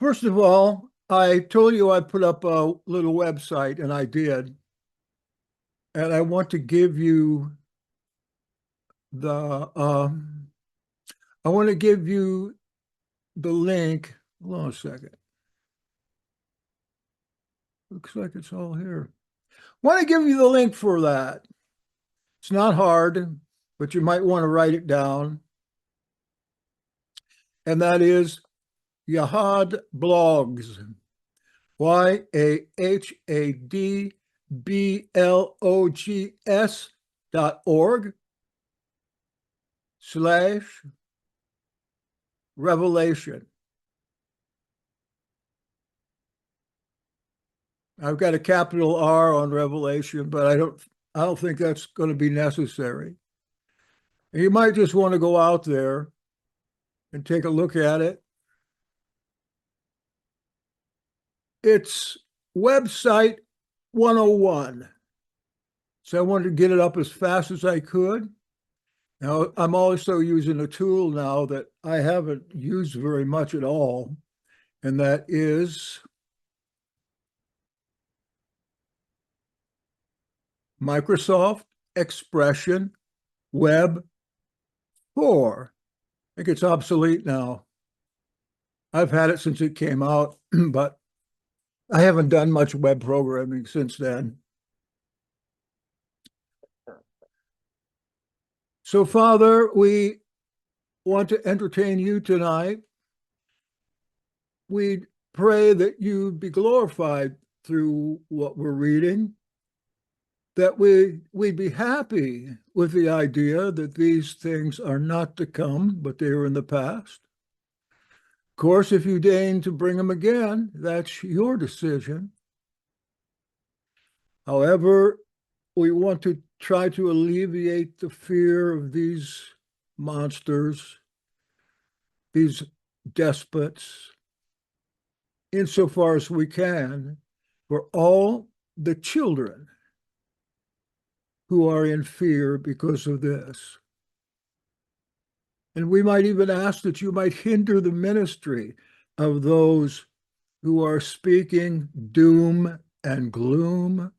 First of all, I told you I put up a little website, and I did. And I want to give you the I want to give you the link. Hold on a second. Looks like it's all here. Want to give you the link for that. It's not hard, but you might want to write it down. And that is Yahad Blogs. YAHADBLOGS.org/revelation. I've got a capital R on Revelation, but I don't think that's going to be necessary. You might just want to go out there and take a look at it. It's website 101. So I wanted to get it up as fast as I could. Now, I'm also using a tool now that I haven't used very much at all, and that is Microsoft Expression Web 4. I think it's obsolete now. I've had it since it came out, but I haven't done much web programming since then. So, Father, we want to entertain you tonight. We pray that you be glorified through what we're reading, that we'd be happy with the idea that these things are not to come, but they are in the past. Of course, if you deign to bring them again, that's your decision. However, we want to try to alleviate the fear of these monsters, these despots, insofar as we can, for all the children who are in fear because of this. And we might even ask that you might hinder the ministry of those who are speaking doom and gloom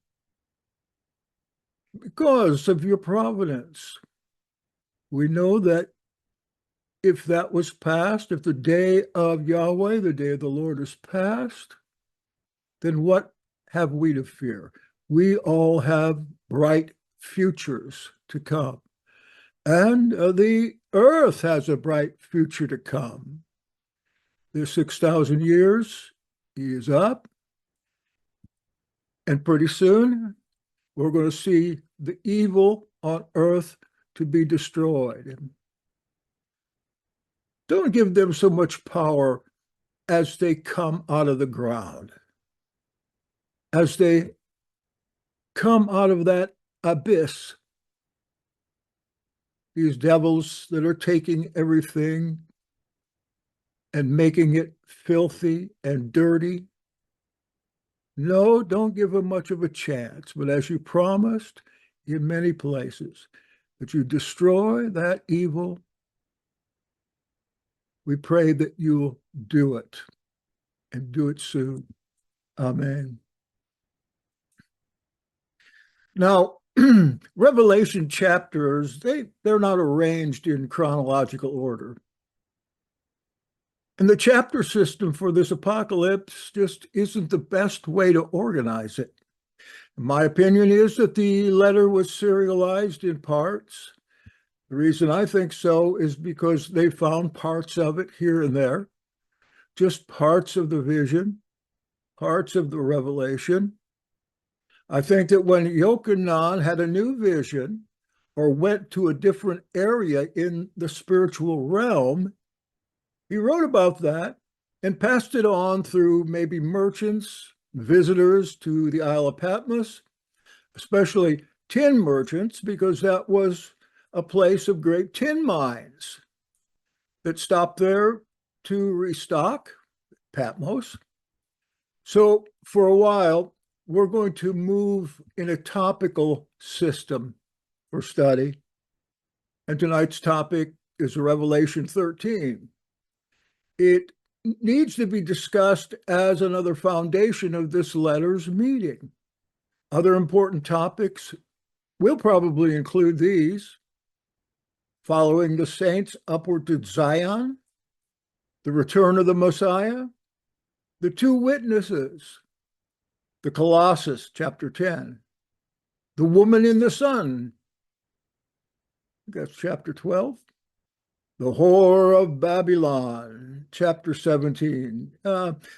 because of your providence. We know that if that was past, if the day of Yahweh, the day of the Lord is past, then what have we to fear? We all have bright futures to come. And the earth has a bright future to come. The 6,000 years is up. And pretty soon, we're going to see the evil on earth to be destroyed. Don't give them so much power as they come out of the ground, as they come out of that abyss. These devils that are taking everything and making it filthy and dirty. No, don't give them much of a chance. But as you promised in many places, that you destroy that evil, we pray that you'll do it and do it soon. Amen. Now, Revelation chapters, they're not arranged in chronological order. And the chapter system for this apocalypse just isn't the best way to organize it. My opinion is that the letter was serialized in parts. The reason I think so is because they found parts of it here and there, just parts of the vision, parts of the revelation. I think that when Yochanan had a new vision or went to a different area in the spiritual realm, he wrote about that and passed it on through maybe merchants, visitors to the Isle of Patmos, especially tin merchants, because that was a place of great tin mines that stopped there to restock Patmos. So for a while, we're going to move in a topical system for study. And tonight's topic is Revelation 13. It needs to be discussed as another foundation of this letter's meaning. Other important topics will probably include these: following the saints upward to Zion, the return of the Messiah, the two witnesses, the Colossus, chapter 10, the woman in the sun, that's chapter 12, the whore of Babylon, chapter 17.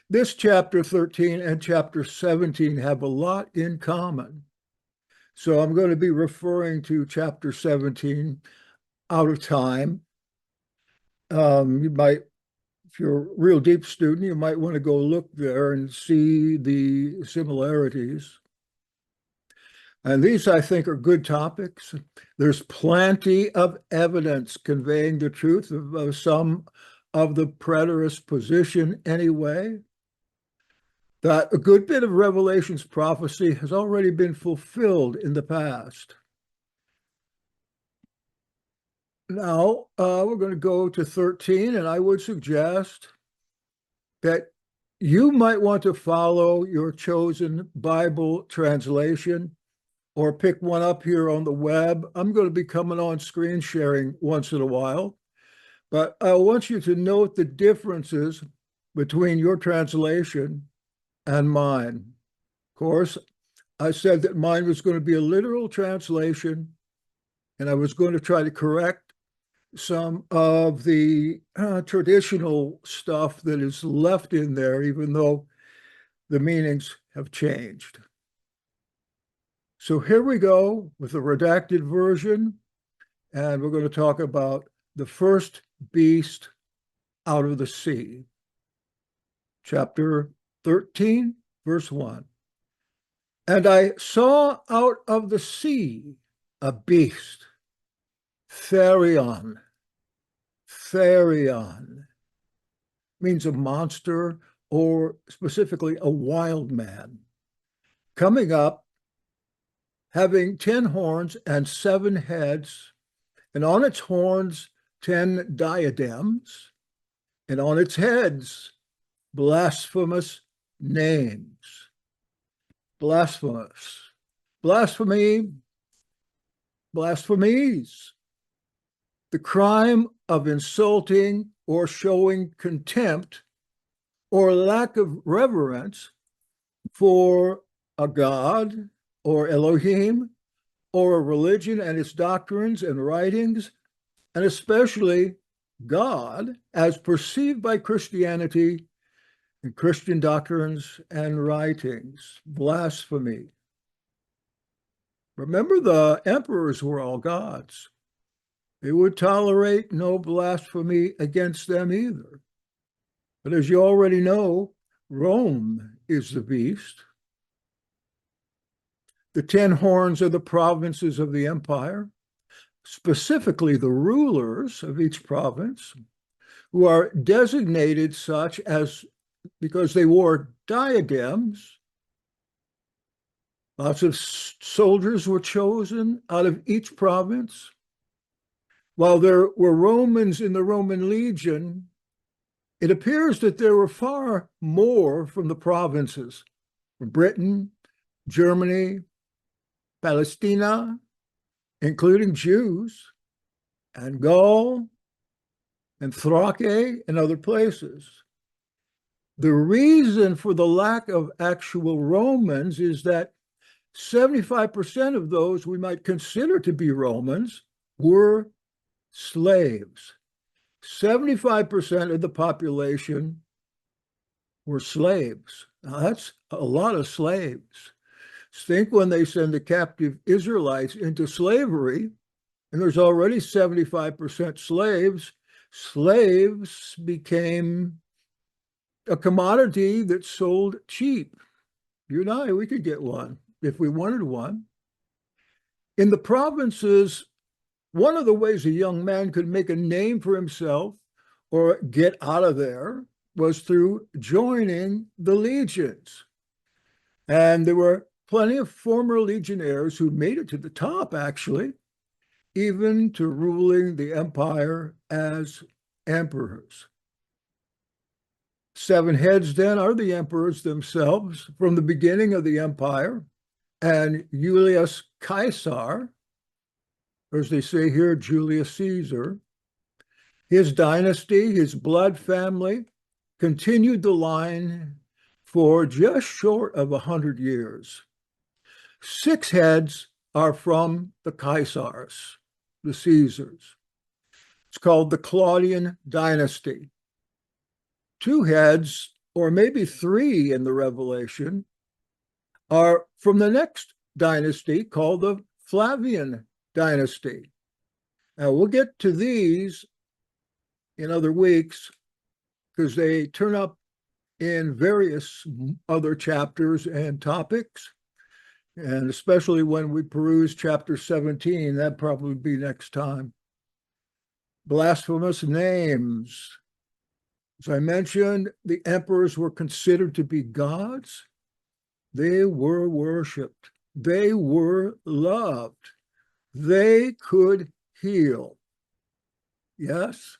This chapter 13 and chapter 17 have a lot in common. So I'm going to be referring to chapter 17 out of time. You might, if you're a real deep student, you might want to go look there and see the similarities. And these, I think, are good topics. There's plenty of evidence conveying the truth of some of the preterist position anyway, that a good bit of Revelation's prophecy has already been fulfilled in the past. Now, we're going to go to 13, and I would suggest that you might want to follow your chosen Bible translation or pick one up here on the web. I'm going to be coming on screen sharing once in a while, but I want you to note the differences between your translation and mine. Of course, I said that mine was going to be a literal translation, and I was going to try to correct some of the traditional stuff that is left in there, even though the meanings have changed. So here we go with the redacted version, and we're going to talk about the first beast out of the sea. Chapter 13, verse 1. And I saw out of the sea a beast, therion. Therion means a monster, or specifically a wild man, coming up, having 10 horns and 7 heads, and on its horns 10 diadems, and on its heads blasphemous names. Blasphemous. Blasphemy. Blasphemies. The crime of insulting or showing contempt or lack of reverence for a god or Elohim or a religion and its doctrines and writings, and especially God as perceived by Christianity and Christian doctrines and writings. Blasphemy. Remember, the emperors were all gods. They would tolerate no blasphemy against them either. But as you already know, Rome is the beast. The 10 horns are the provinces of the empire, specifically the rulers of each province, who are designated such as because they wore diadems. Lots of soldiers were chosen out of each province. While there were Romans in the Roman legion, it appears that there were far more from the provinces, from Britain, Germany, Palestina, including Jews, and Gaul, and Thrace, and other places. The reason for the lack of actual Romans is that 75% of those we might consider to be Romans were slaves. 75% of the population were slaves. Now, that's a lot of slaves. Think when they send the captive Israelites into slavery, and there's already 75% slaves, slaves became a commodity that's sold cheap. You and I, we could get one if we wanted one. In the provinces, one of the ways a young man could make a name for himself or get out of there was through joining the legions. And there were plenty of former legionnaires who made it to the top, actually, even to ruling the empire as emperors. 7 heads then are the emperors themselves from the beginning of the empire. And Julius Caesar, or as they say here, Julius Caesar, his dynasty, his blood family, continued the line for just short of 100 years. 6 heads are from the Caesars, the Caesars. It's called the Claudian dynasty. 2 heads, or maybe 3 in the Revelation, are from the next dynasty called the Flavian dynasty. Now, we'll get to these in other weeks because they turn up in various other chapters and topics. And especially when we peruse chapter 17, that'd probably be next time. Blasphemous names. As I mentioned, the emperors were considered to be gods. They were worshipped. They were loved. They could heal. Yes,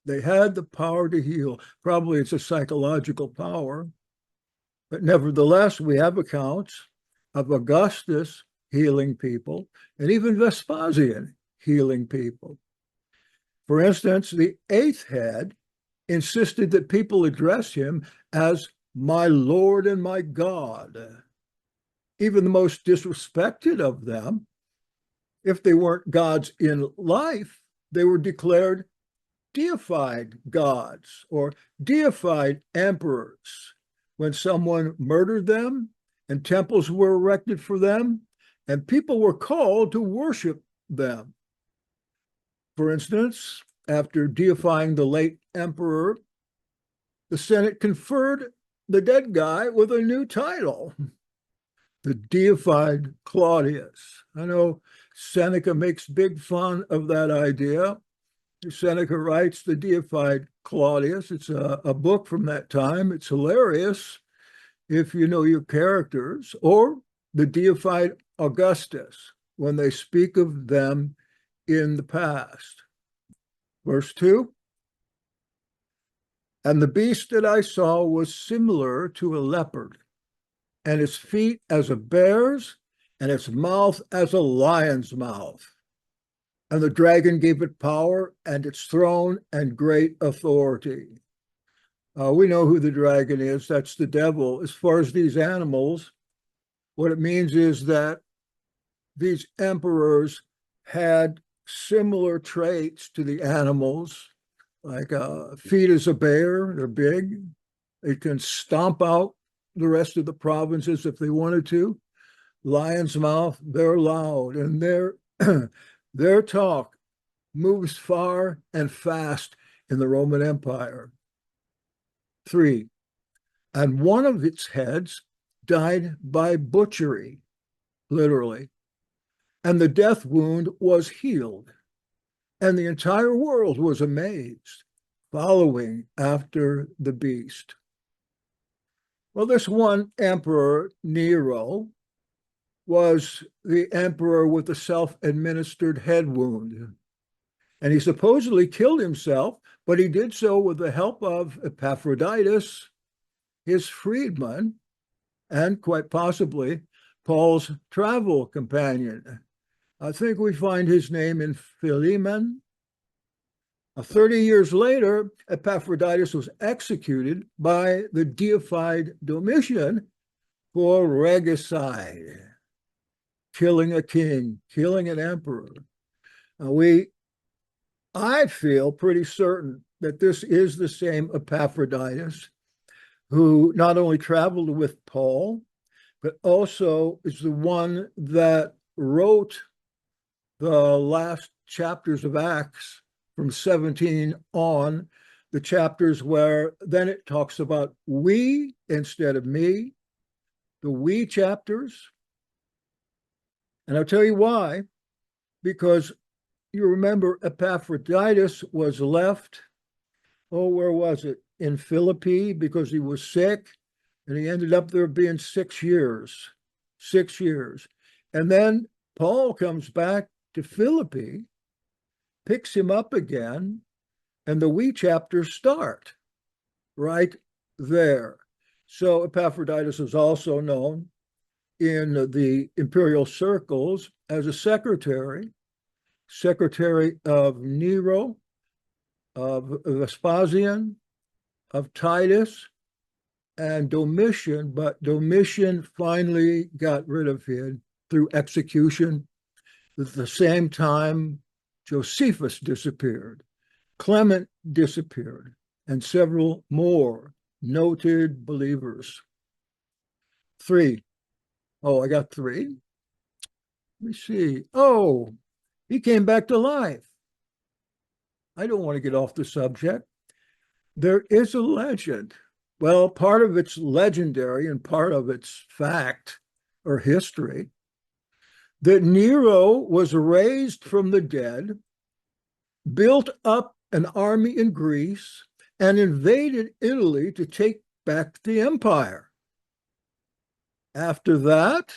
they had the power to heal. Probably it's a psychological power. But nevertheless, we have accounts of Augustus healing people and even Vespasian healing people. For instance, the 8th head insisted that people address him as my Lord and my God. Even the most disrespected of them, if they weren't gods in life, they were declared deified gods or deified emperors. When someone murdered them and temples were erected for them and people were called to worship them. For instance, after deifying the late emperor, the Senate conferred the dead guy with a new title, the deified Claudius. I know Seneca makes big fun of that idea. Seneca writes the deified Claudius. It's a book from that time. It's hilarious if you know your characters, or the deified Augustus when they speak of them in the past. Verse 2, and the beast that I saw was similar to a leopard, and its feet as a bear's, and its mouth as a lion's mouth. And the dragon gave it power and its throne and great authority. We know who the dragon is. That's the devil. As far as these animals, what it means is that these emperors had similar traits to the animals, like feet as a bear, they're big. They can stomp out the rest of the provinces if they wanted to. Lion's mouth, they're loud, and their talk moves far and fast in the Roman Empire. 3, and one of its heads died by butchery, literally, and the death wound was healed, and the entire world was amazed, following after the beast. Well, this one emperor, Nero, was the emperor with the self-administered head wound. And he supposedly killed himself, but he did so with the help of Epaphroditus, his freedman, and quite possibly Paul's travel companion. I think we find his name in Philemon. 30 years later, Epaphroditus was executed by the deified Domitian for regicide, killing a king, killing an emperor. I feel pretty certain that this is the same Epaphroditus who not only traveled with Paul, but also is the one that wrote the last chapters of Acts from 17 on, the chapters where then it talks about we instead of me, the we chapters. And I'll tell you why, because you remember Epaphroditus was left, where was it? In Philippi, because he was sick, and he ended up there being 6 years. 6 years. And then Paul comes back to Philippi, picks him up again, and the we chapters start right there. So Epaphroditus is also known in the imperial circles as a secretary of Nero, of Vespasian, of Titus, and Domitian, but Domitian finally got rid of him through execution. At the same time, Josephus disappeared, Clement disappeared, and several more noted believers. 3. Oh, I got 3. Let me see. Oh, he came back to life. I don't want to get off the subject. There is a legend. Well, part of it's legendary and part of it's fact or history that Nero was raised from the dead, built up an army in Greece, and invaded Italy to take back the empire. After that,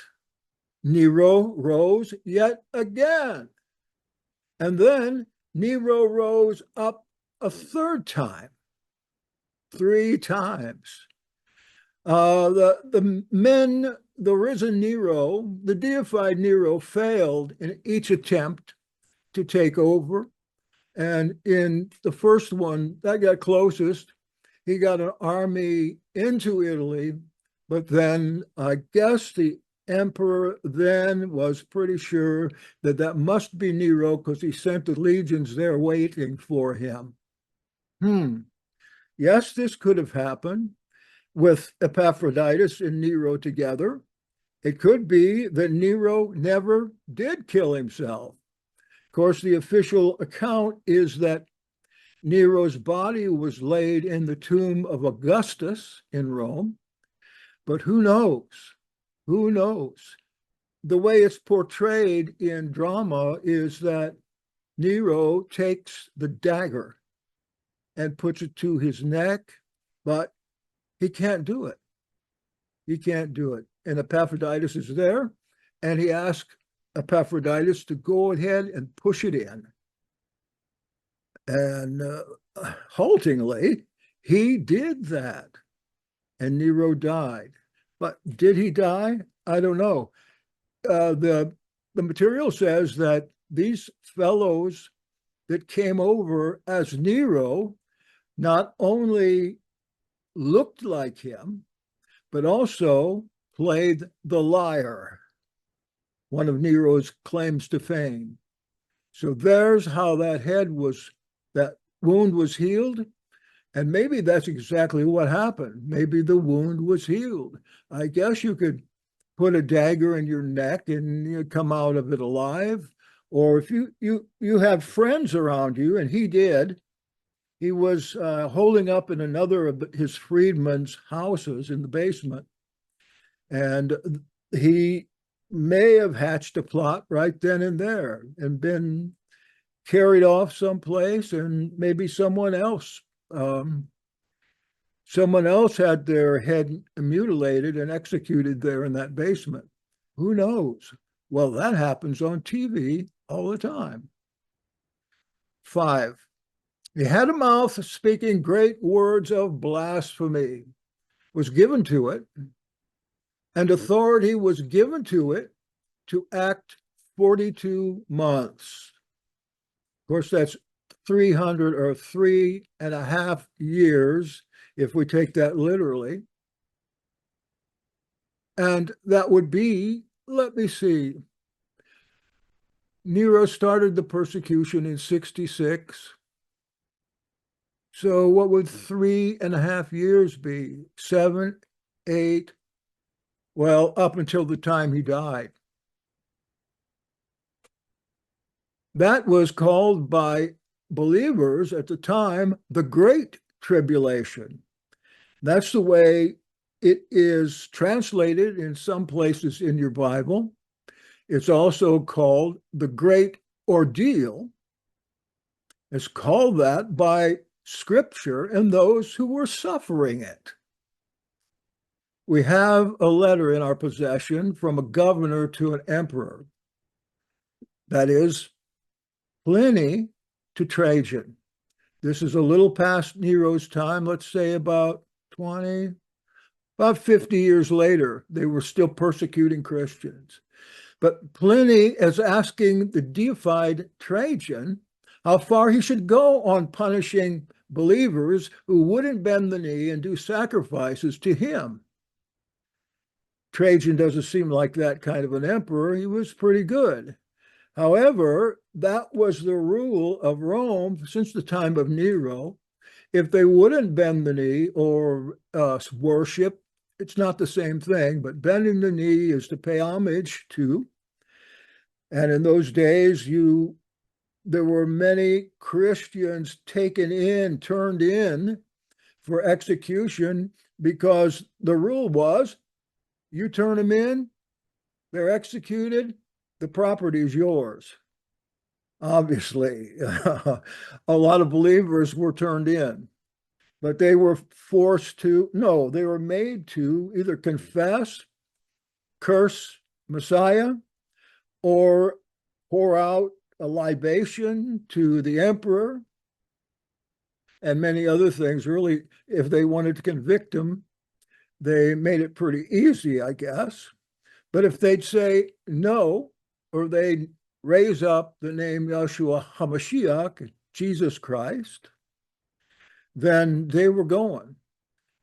Nero rose yet again. And then Nero rose up a third time, 3 times. The risen Nero, the deified Nero, failed in each attempt to take over. And in the first one, that got closest. He got an army into Italy, but then I guess the emperor then was pretty sure that that must be Nero because he sent the legions there waiting for him. Yes, this could have happened with Epaphroditus and Nero together. It could be that Nero never did kill himself. Of course, the official account is that Nero's body was laid in the tomb of Augustus in Rome, but who knows? Who knows? The way it's portrayed in drama is that Nero takes the dagger and puts it to his neck, but he can't do it. He can't do it. And Epaphroditus is there, and he asks Epaphroditus to go ahead and push it in. And haltingly, he did that, and Nero died. But did he die? I don't know. The material says that these fellows that came over as Nero not only looked like him, but also played the liar, one of Nero's claims to fame. So there's how that wound was healed. And maybe that's exactly what happened. Maybe the wound was healed. I guess you could put a dagger in your neck and you come out of it alive. Or if you have friends around you, and he did, he was holding up in another of his freedmen's houses in the basement. And he may have hatched a plot right then and there and been carried off someplace, and maybe someone else had their head mutilated and executed there in that basement. Who knows? Well, that happens on TV all the time. 5, he had a mouth speaking great words of blasphemy, was given to it, and authority was given to it to act 42 months. Of course, that's 300 or 3.5 years, if we take that literally. And that would be, let me see, Nero started the persecution in 66. So what would 3.5 years be? 7, 8, well, up until the time he died. That was called by believers at the time the Great Tribulation. That's the way it is translated in some places in your Bible. It's also called the Great Ordeal. It's called that by Scripture and those who were suffering it. We have a letter in our possession from a governor to an emperor. That is Pliny to Trajan. This is a little past Nero's time, let's say about 20, about 50 years later, they were still persecuting Christians. But Pliny is asking the deified Trajan how far he should go on punishing believers who wouldn't bend the knee and do sacrifices to him. Trajan doesn't seem like that kind of an emperor. He was pretty good. However, that was the rule of Rome since the time of Nero. If they wouldn't bend the knee or worship, it's not the same thing, but bending the knee is to pay homage to. And in those days, there were many Christians taken in, turned in for execution, because the rule was you turn them in, they're executed, the property is yours. Obviously, a lot of believers were turned in, but they were they were made to either confess, curse Messiah, or pour out a libation to the emperor, and many other things. Really, if they wanted to convict him, they made it pretty easy, I guess. But if they'd say no, or they'd raise up the name Yeshua HaMashiach, Jesus Christ, then they were going.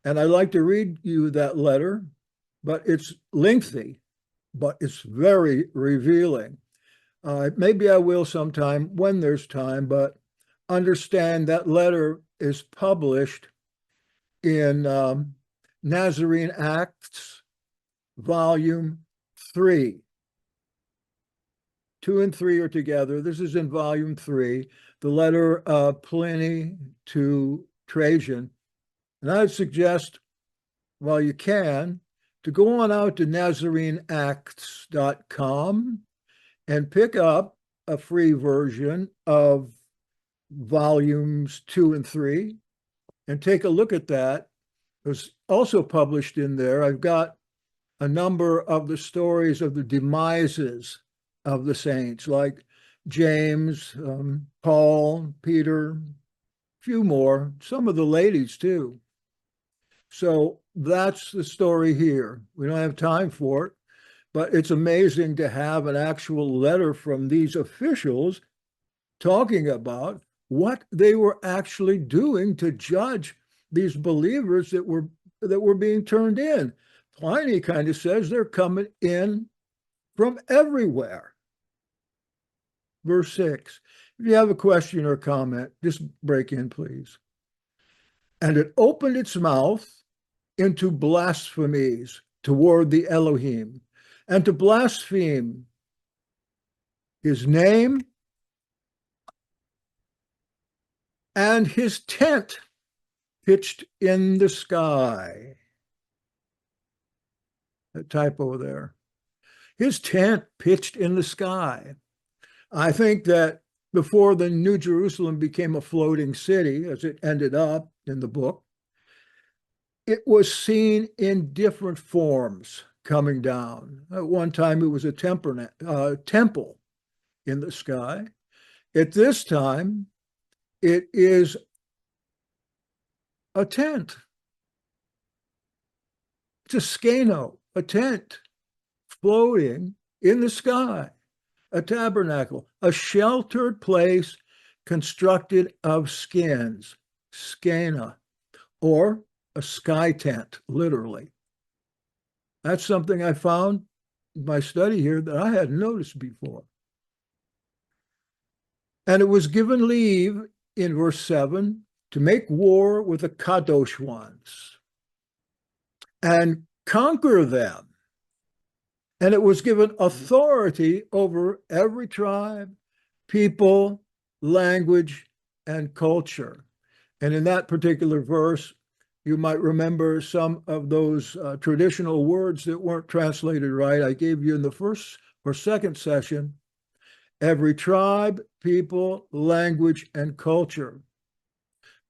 And I'd like to read you that letter, but it's lengthy, but it's very revealing. Maybe I will sometime when there's time, but understand that letter is published in Nazarene Acts, Volume 3. 2 and 3 are together. This is in Volume 3, the letter of Pliny to Trajan. And I'd suggest, while you can, to go on out to NazareneActs.com and pick up a free version of volumes 2 and 3 and take a look at that. It was also published in there. I've got a number of the stories of the demises of the saints, like James, Paul, Peter, a few more, some of the ladies too. So that's the story here. We don't have time for it, but it's amazing to have an actual letter from these officials talking about what they were actually doing to judge these believers that were being turned in. Pliny kind of says they're coming in from everywhere. Verse 6. If you have a question or comment, just break in, please. And it opened its mouth into blasphemies toward the Elohim, and to blaspheme his name and his tent pitched in the sky. A typo there. His tent pitched in the sky. I think that before the New Jerusalem became a floating city, as it ended up in the book, it was seen in different forms coming down. At one time, it was a temple in the sky. At this time, it is a tent. It's a skeno, a tent floating in the sky, a tabernacle, a sheltered place constructed of skins, skena, or a sky tent, literally. That's something I found in my study here that I hadn't noticed before. And it was given leave in verse 7 to make war with the Kadosh ones and conquer them. And it was given authority over every tribe, people, language, and culture. And in that particular verse, you might remember some of those traditional words that weren't translated right. I gave you in the first or second session, every tribe, people, language, and culture,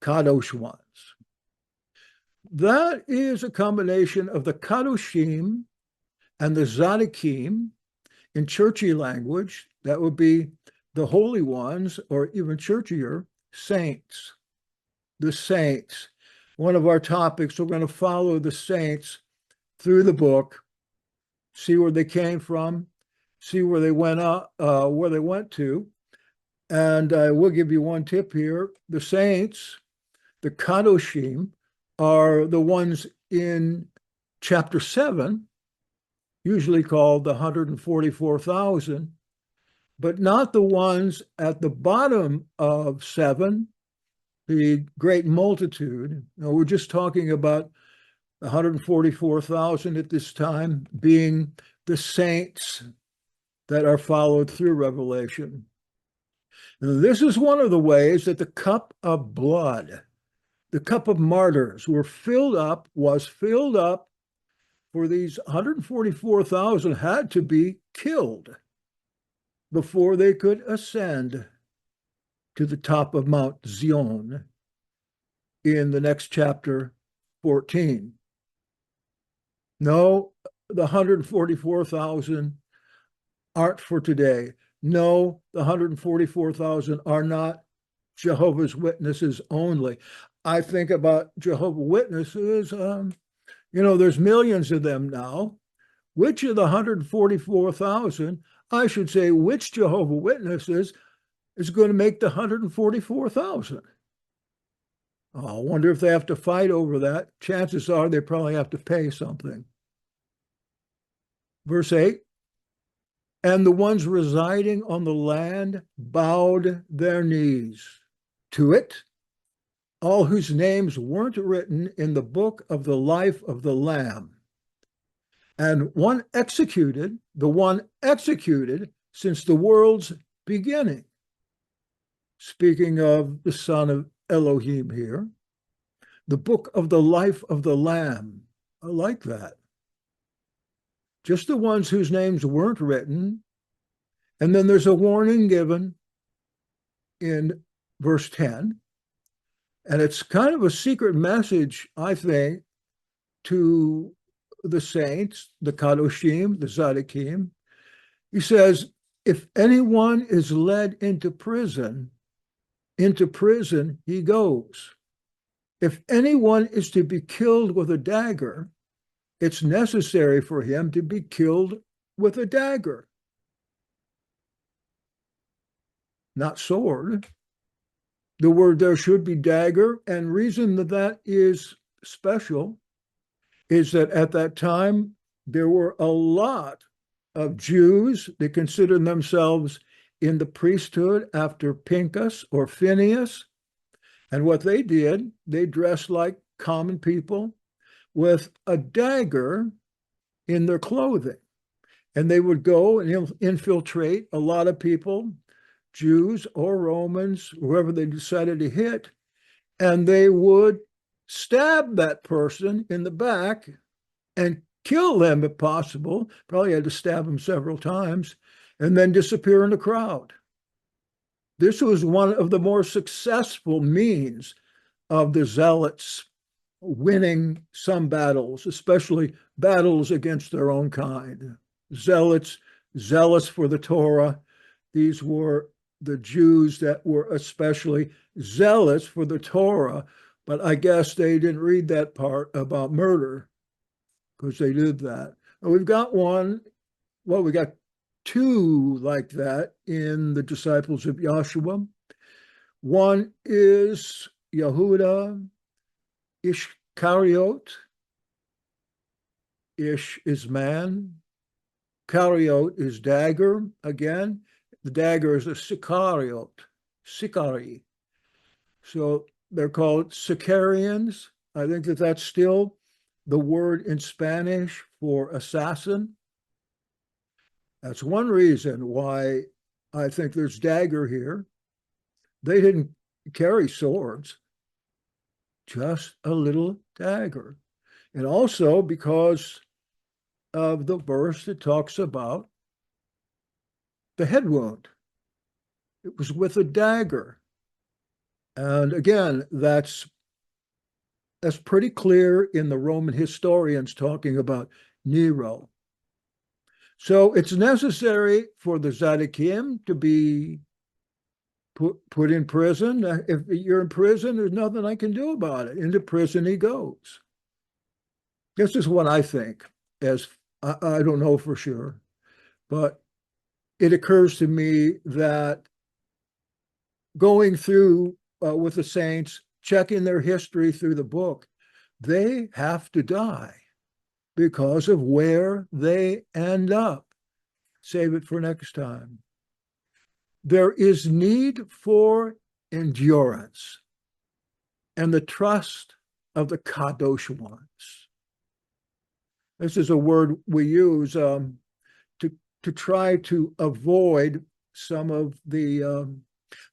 Kadosh ones. That is a combination of the Kadoshim and the Tzaddikim. In churchy language, that would be the holy ones, or even churchier, saints. The saints. one of our topics. We're going to follow the saints through the book, see where they came from, see where they went to. And I will give you one tip here. The saints, the kadoshim, are the ones in chapter 7, usually called the 144,000, but not the ones at the bottom of 7, the great multitude. No, we're just talking about 144,000 at this time being the saints that are followed through Revelation. And this is one of the ways that the cup of blood, the cup of martyrs, was filled up for these 144,000 had to be killed before they could ascend to the top of Mount Zion in the next chapter 14. No, the 144,000 aren't for today. No, the 144,000 are not Jehovah's Witnesses only. I think about Jehovah's Witnesses, there's millions of them now. Which of the 144,000, I should say, which Jehovah's Witnesses is going to make the 144,000? I wonder if they have to fight over that. Chances are they probably have to pay something. Verse 8, and the ones residing on the land bowed their knees to it, all whose names weren't written in the book of the life of the Lamb. And the one executed since the world's beginning. Speaking of the Son of Elohim here, the book of the life of the Lamb. I like that. Just the ones whose names weren't written. And then there's a warning given in verse 10. And it's kind of a secret message, I think, to the saints, the kadoshim, the tzaddikim. He says, if anyone is led into prison he goes. If anyone is to be killed with a dagger, it's necessary for him to be killed with a dagger, not sword. The word there should be dagger, and reason that is special is that at that time there were a lot of Jews that considered themselves in the priesthood after Pinchas or Phineas. And what they did, they dressed like common people with a dagger in their clothing. And they would go and infiltrate a lot of people, Jews or Romans, whoever they decided to hit, and they would stab that person in the back and kill them if possible. Probably had to stab them several times, and then disappear in the crowd. This was one of the more successful means of the zealots winning some battles, especially battles against their own kind. Zealots, zealous for the Torah. These were the Jews that were especially zealous for the Torah, but I guess they didn't read that part about murder because they did that. And we've got we got two like that in the disciples of Yahshua. One is Yehuda Ishkariot. Ish is man. Kariot is dagger. Again, the dagger is a Sicariot, Sicari. So they're called Sicarians. I think that's still the word in Spanish for assassin. That's one reason why I think there's dagger here. They didn't carry swords, just a little dagger. And also because of the verse that talks about the head wound. It was with a dagger. And again, that's pretty clear in the Roman historians talking about Nero. So it's necessary for the Tzaddikim to be put in prison. If you're in prison, there's nothing I can do about it. Into prison he goes. This is what I think. As I don't know for sure, but it occurs to me that going through with the saints, checking their history through the book, they have to die because of where they end up. Save it for next time. There is need for endurance and the trust of the Kadosh ones. This is a word we use to try to avoid some of the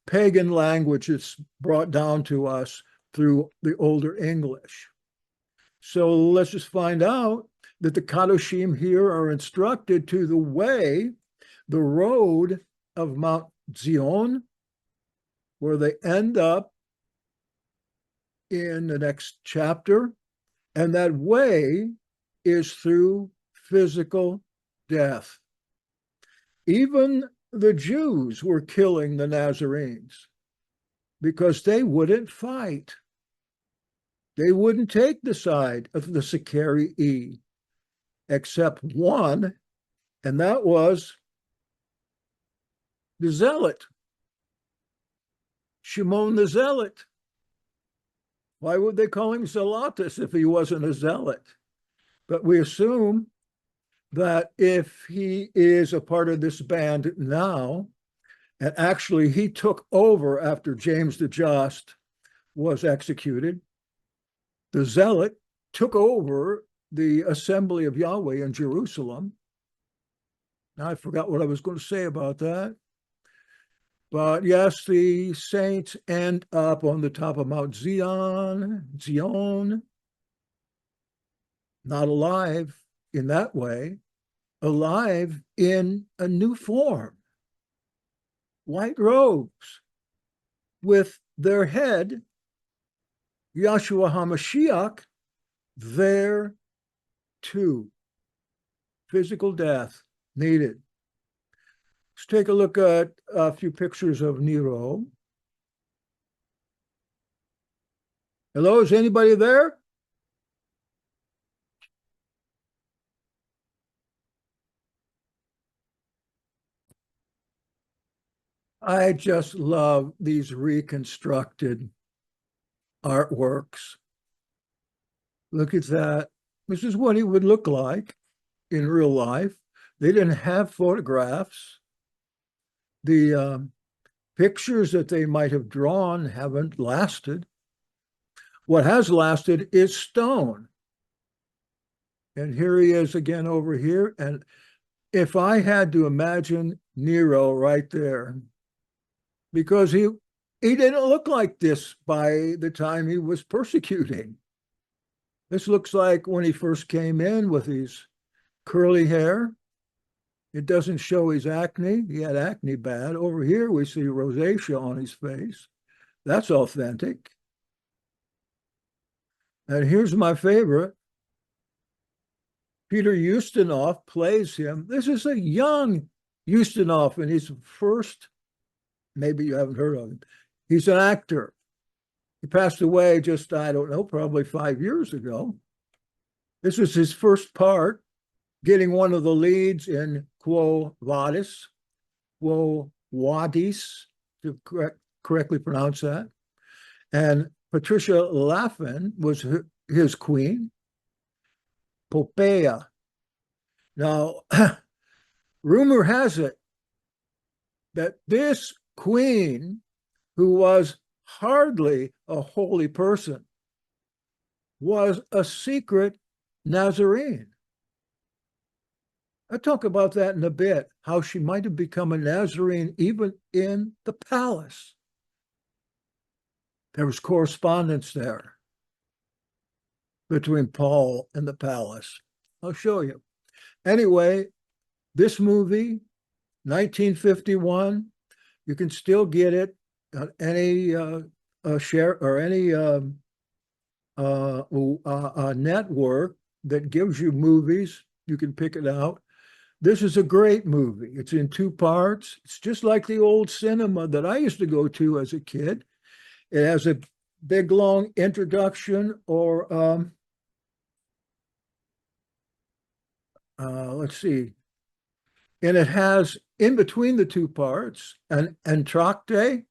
pagan language that's brought down to us through the older English. So let's just find out that the Kadoshim here are instructed to the way, the road of Mount Zion, where they end up in the next chapter. And that way is through physical death. Even the Jews were killing the Nazarenes because they wouldn't fight. They wouldn't take the side of the Sicarii, except one, and that was the Zealot, Shimon the Zealot. Why would they call him Zealotus if he wasn't a zealot? But we assume that if he is a part of this band now, and actually he took over after James the Just was executed, the Zealot took over the assembly of Yahweh in Jerusalem. Now I forgot what I was going to say about that. But yes, the saints end up on the top of Mount Zion, not alive in that way, alive in a new form. White robes with their head, Yahshua HaMashiach, there too. Physical death needed. Let's take a look at a few pictures of Nero. Hello, is anybody there? I just love these reconstructed artworks. Look at that. This is what he would look like in real life. They didn't have photographs. The pictures that they might have drawn haven't lasted. What has lasted is stone. And here he is again over here. And if I had to imagine Nero right there, because he didn't look like this by the time he was persecuting. This looks like when he first came in with his curly hair. It doesn't show his acne. He had acne bad. Over here, we see rosacea on his face. That's authentic. And here's my favorite. Peter Ustinov plays him. This is a young Ustinov in his first, maybe you haven't heard of him. He's an actor. He passed away just, I don't know, probably 5 years ago. This was his first part, getting one of the leads in Quo Vadis, Quo Vadis, to correctly pronounce that. And Patricia Laffin was his queen, Poppaea. Now, rumor has it that this queen, who was hardly a holy person, was a secret Nazarene. I'll talk about that in a bit, how she might have become a Nazarene even in the palace. There was correspondence there between Paul and the palace. I'll show you. Anyway, this movie, 1951, you can still get it on any share or any network that gives you movies. You can pick it out. This is a great movie. It's in two parts. It's just like the old cinema that I used to go to as a kid. It has a big, long introduction, or let's see. And it has, in between the two parts, an entr'acte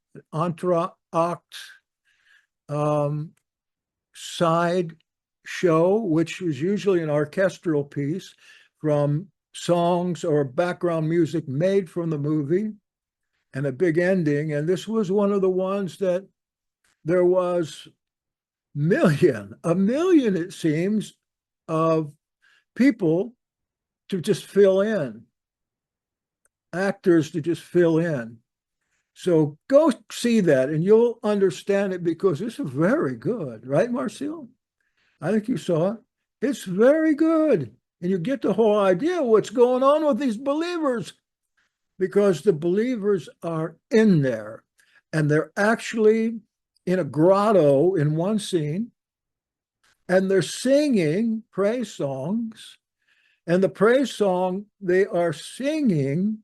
side show, which is usually an orchestral piece from songs or background music made from the movie, and a big ending. And this was one of the ones that there was a million, it seems, of people to just fill in, actors to just fill in. So go see that and you'll understand it, because it's very good, right, Marcel? I think you saw it. It's very good. And you get the whole idea of what's going on with these believers, because the believers are in there and they're actually in a grotto in one scene, and they're singing praise songs. And the praise song they are singing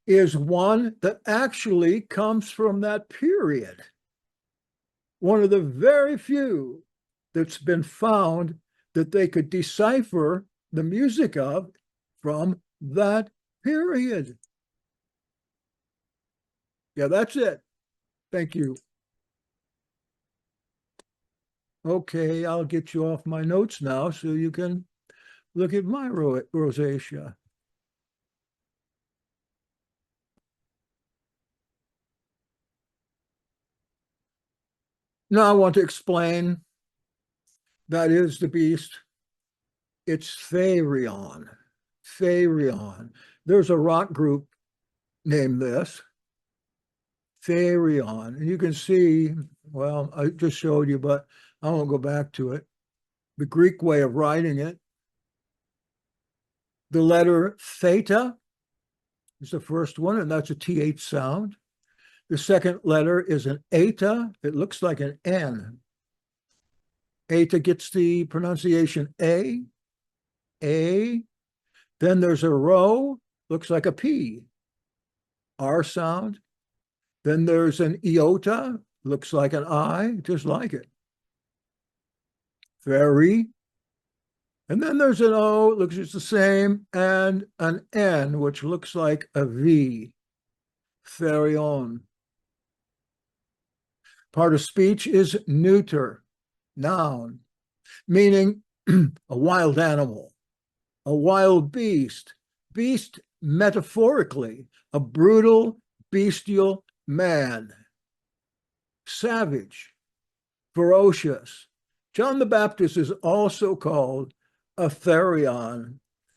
is one that actually comes from that period. One of the very few that's been found that they could decipher the music of from that period. Yeah, that's it. Thank you. Okay, I'll get you off my notes now so you can look at my rosacea. Now I want to explain, that is the beast. It's therion. Therion. There's a rock group named this, therion. And you can see, well, I just showed you, but I won't go back to it. The Greek way of writing it. The letter theta is the first one, and that's a TH sound. The second letter is an eta. It looks like an N. Eta gets the pronunciation A. A. Then there's a rho, looks like a P. R sound. Then there's an iota, looks like an I, just like it. Very. And then there's an O, looks just the same, and an N, which looks like a V. Therion. Part of speech is neuter, noun, meaning a wild animal, a wild beast. Beast, metaphorically, a brutal, bestial man. Savage, ferocious. John the Baptist is also called a therion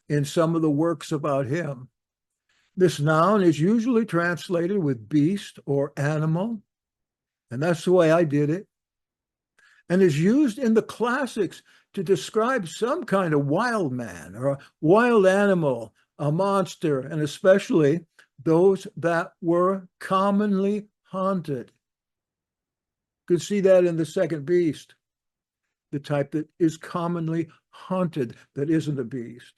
in some of the works about him. This noun is usually translated with beast or animal, and that's the way I did it, and is used in the classics to describe some kind of wild man or a wild animal, a monster, and especially those that were commonly haunted. You could see that in the second beast, the type that is commonly haunted, that isn't a beast.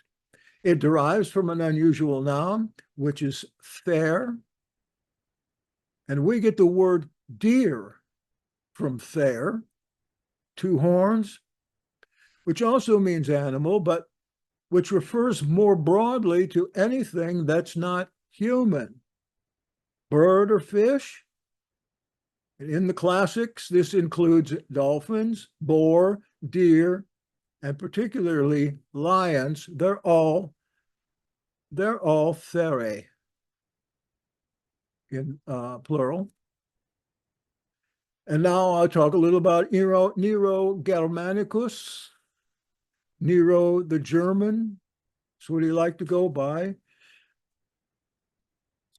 It derives from an unusual noun, which is ther, and we get the word deer from ther, two horns, which also means animal, but which refers more broadly to anything that's not human, bird or fish. In the classics, this includes dolphins, boar, deer, and particularly lions. They're all therae in plural. And now I'll talk a little about Nero Germanicus, Nero the German. That's what he liked to go by.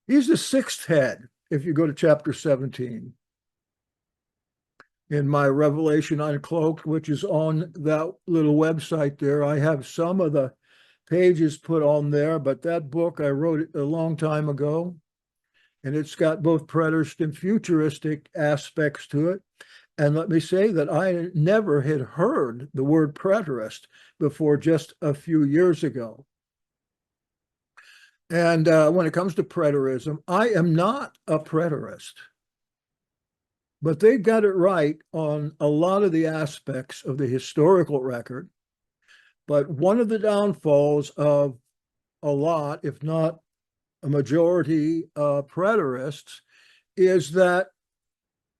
He's the sixth head, if you go to chapter 17. In my Revelation Uncloaked, which is on that little website there, I have some of the pages put on there, but that book, I wrote it a long time ago, and it's got both preterist and futuristic aspects to it. And let me say that I never had heard the word preterist before just a few years ago. And when it comes to preterism, I am not a preterist, but they got it right on a lot of the aspects of the historical record. But one of the downfalls of a lot, if not a majority of preterists, is that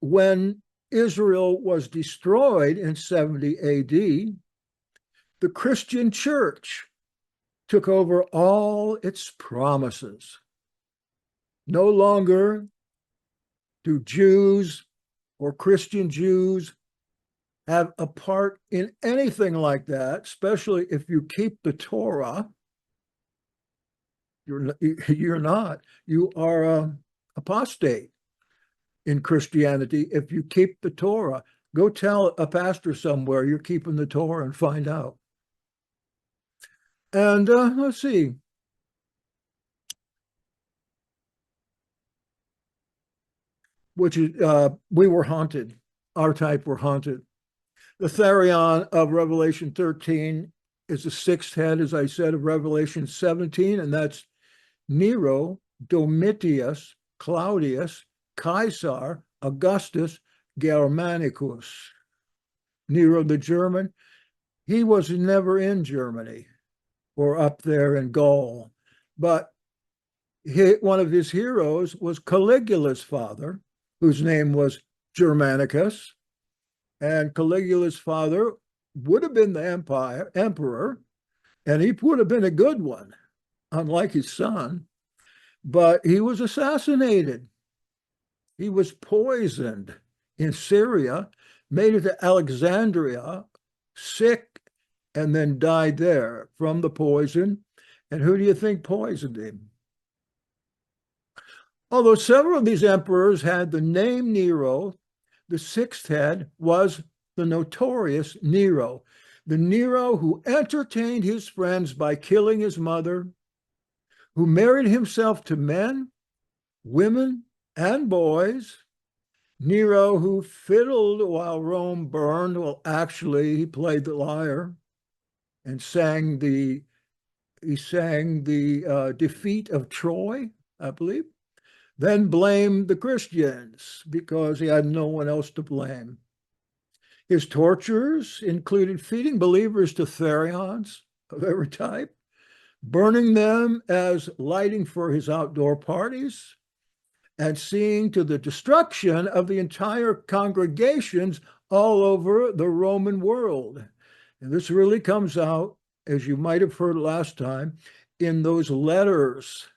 when Israel was destroyed in 70 AD, the Christian church took over all its promises. No longer do Jews or Christian Jews have a part in anything like that, especially if you keep the Torah. You're not. You are apostate in Christianity if you keep the Torah. Go tell a pastor somewhere you're keeping the Torah and find out. And let's see. Which is, we were haunted. Our type were haunted. The therion of Revelation 13 is the sixth head, as I said, of Revelation 17, and that's Nero, Domitius, Claudius, Caesar, Augustus, Germanicus. Nero the German, he was never in Germany or up there in Gaul, but one of his heroes was Caligula's father, whose name was Germanicus, and Caligula's father would have been the emperor, and he would have been a good one, unlike his son, but he was assassinated. He was poisoned in Syria, made it to Alexandria, sick, and then died there from the poison. And who do you think poisoned him? Although several of these emperors had the name Nero, the sixth head was the notorious Nero, the Nero who entertained his friends by killing his mother, who married himself to men, women, and boys. Nero who fiddled while Rome burned. Well, actually, he played the lyre and sang the defeat of Troy, I believe. Then blamed the Christians because he had no one else to blame. His tortures included feeding believers to therions of every type, burning them as lighting for his outdoor parties, and seeing to the destruction of the entire congregations all over the Roman world. And this really comes out, as you might have heard last time, in those letters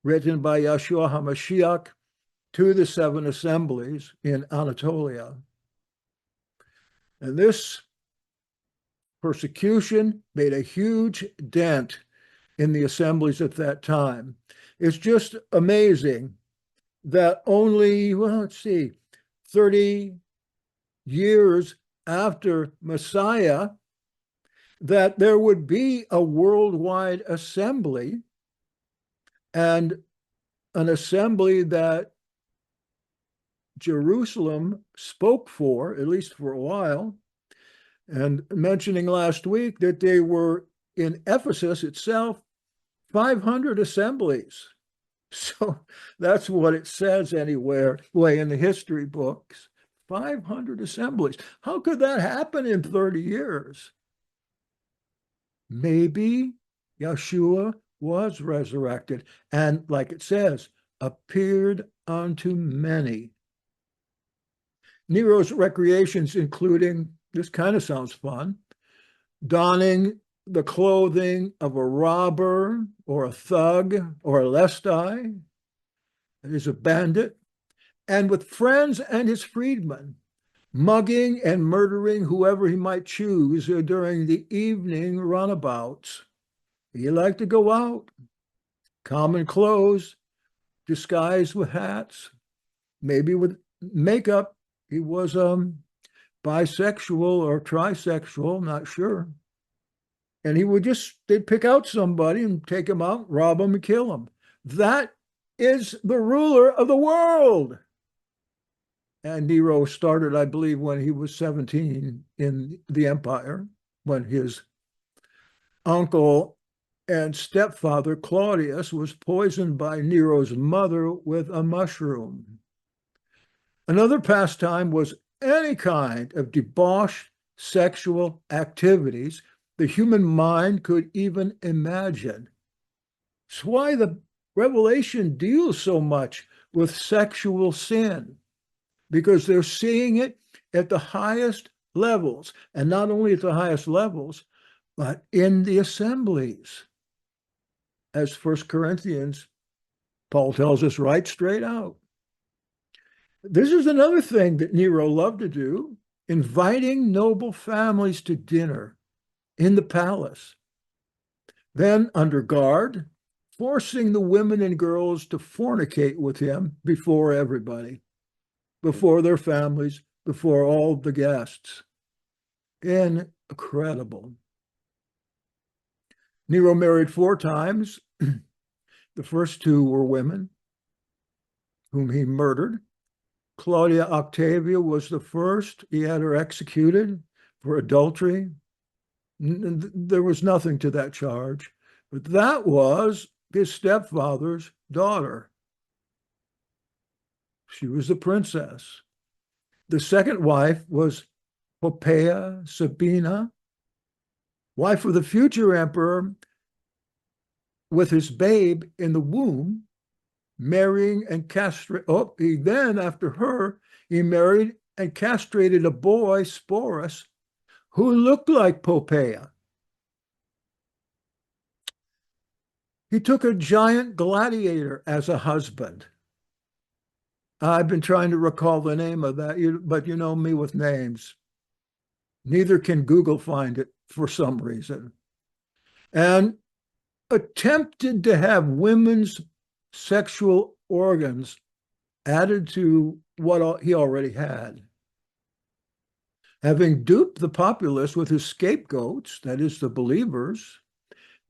written by Yeshua HaMashiach to the seven assemblies in Anatolia. And this persecution made a huge dent in the assemblies at that time. It's just amazing that only, 30 years after Messiah, that there would be a worldwide assembly, and an assembly that Jerusalem spoke for, at least for a while, and mentioning last week that they were in Ephesus itself, 500 assemblies. So that's what it says anywhere, way in the history books. 500 assemblies. How could that happen in 30 years? Maybe Yeshua was resurrected and, like it says, appeared unto many. Nero's recreations, including, this kind of sounds fun, donning the clothing of a robber or a thug or a lestai, that is a bandit, and with friends and his freedmen, mugging and murdering whoever he might choose during the evening runabouts. He liked to go out, common clothes, disguised with hats, maybe with makeup. He was bisexual or trisexual, not sure. And he would they'd pick out somebody and take him out, rob him, and kill him. That is the ruler of the world. And Nero started, I believe, when he was 17 in the empire, when his uncle and stepfather Claudius was poisoned by Nero's mother with a mushroom. Another pastime was any kind of debauched sexual activities the human mind could even imagine. It's why the Revelation deals so much with sexual sin, because they're seeing it at the highest levels, and not only at the highest levels, but in the assemblies. As 1 Corinthians, Paul tells us right straight out. This is another thing that Nero loved to do, inviting noble families to dinner in the palace. Then, under guard, forcing the women and girls to fornicate with him before everybody, before their families, before all the guests. Incredible. Nero married 4 times. The first 2 were women whom he murdered. Claudia Octavia was the first. He had her executed for adultery. There was nothing to that charge, but that was his stepfather's daughter. She was the princess. The second wife was Poppaea Sabina, wife of the future emperor, with his babe in the womb, marrying and castrating. Oh, he then, after her, he married and castrated a boy, Sporus, who looked like Poppaea. He took a giant gladiator as a husband. I've been trying to recall the name of that, but you know me with names. Neither can Google find it for some reason. And attempted to have women's sexual organs added to what he already had. Having duped the populace with his scapegoats, that is, the believers,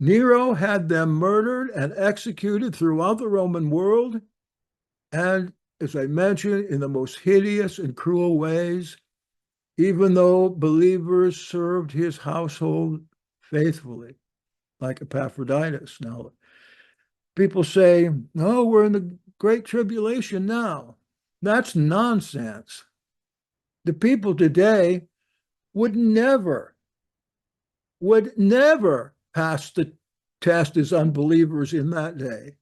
Nero had them murdered and executed throughout the Roman world, and, as I mentioned, in the most hideous and cruel ways, even though believers served his household faithfully, like Epaphroditus. Now, people say, "Oh, we're in the Great Tribulation now." That's nonsense. The people today would never pass the test as unbelievers in that day.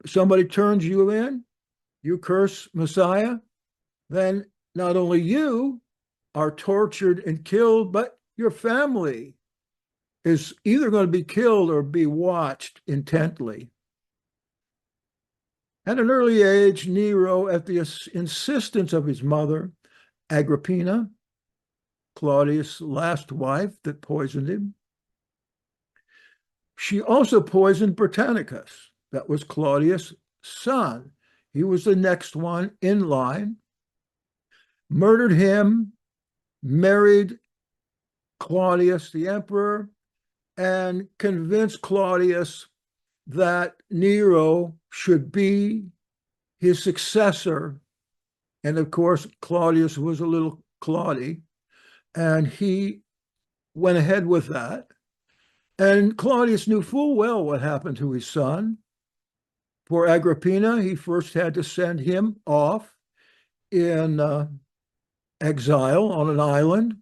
Somebody turns you in, you curse Messiah, then not only you are tortured and killed, but your family is either going to be killed or be watched intently. At an early age, Nero, at the insistence of his mother, Agrippina, Claudius' last wife that poisoned him, she also poisoned Britannicus. That was Claudius' son. He was the next one in line, murdered him, married Claudius the emperor, and convinced Claudius that Nero should be his successor. And of course, Claudius was a little cloddy, and he went ahead with that. And Claudius knew full well what happened to his son. For Agrippina, he first had to send him off in exile on an island,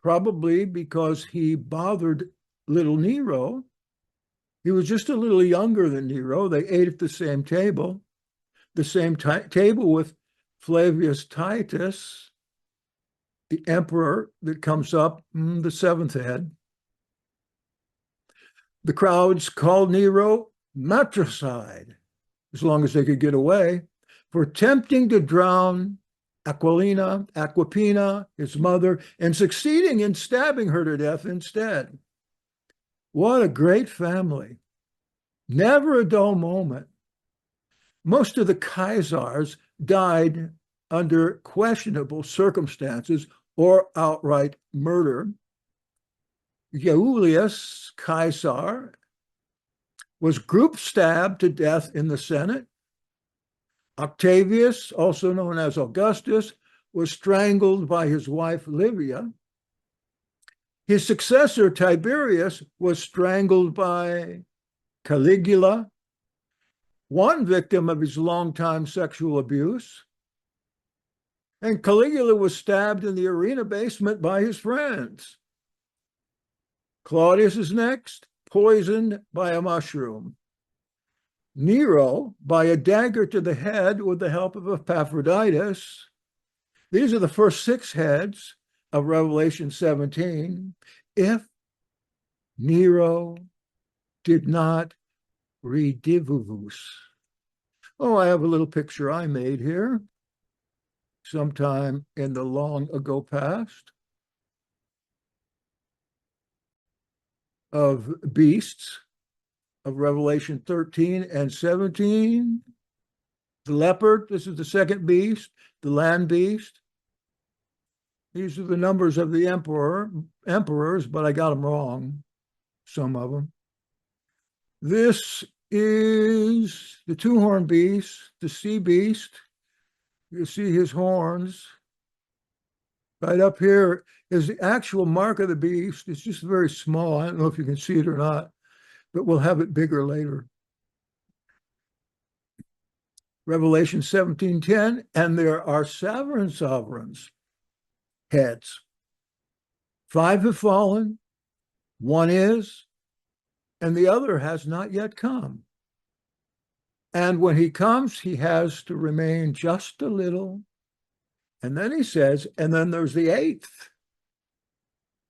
probably because he bothered little Nero. He was just a little younger than Nero. They ate at the same table with Flavius Titus, the emperor that comes up, the 7th head. The crowds called Nero matricide, as long as they could get away, for attempting to drown Agrippina, his mother, and succeeding in stabbing her to death instead. What a great family. Never a dull moment. Most of the Caesars died under questionable circumstances or outright murder. Julius Caesar was group stabbed to death in the Senate. Octavius, also known as Augustus, was strangled by his wife Livia. His successor, Tiberius, was strangled by Caligula, one victim of his longtime sexual abuse. And Caligula was stabbed in the arena basement by his friends. Claudius is next, poisoned by a mushroom. Nero by a dagger to the head with the help of Epaphroditus. These are the first 6 heads of Revelation 17. If Nero did not redivivus. Oh, I have a little picture I made here sometime in the long ago past of beasts of Revelation 13 and 17. The leopard, this is the second beast, the land beast. These are the numbers of the emperors, but I got them wrong, some of them. This is the 2-horned beast, the sea beast. You see his horns. Right up here is the actual mark of the beast. It's just very small. I don't know if you can see it or not, but we'll have it bigger later. Revelation 17:10, and there are 7 sovereigns, heads. 5 have fallen, 1 is, and the other has not yet come. And when he comes, he has to remain just a little. And then he says, and then there's the 8th.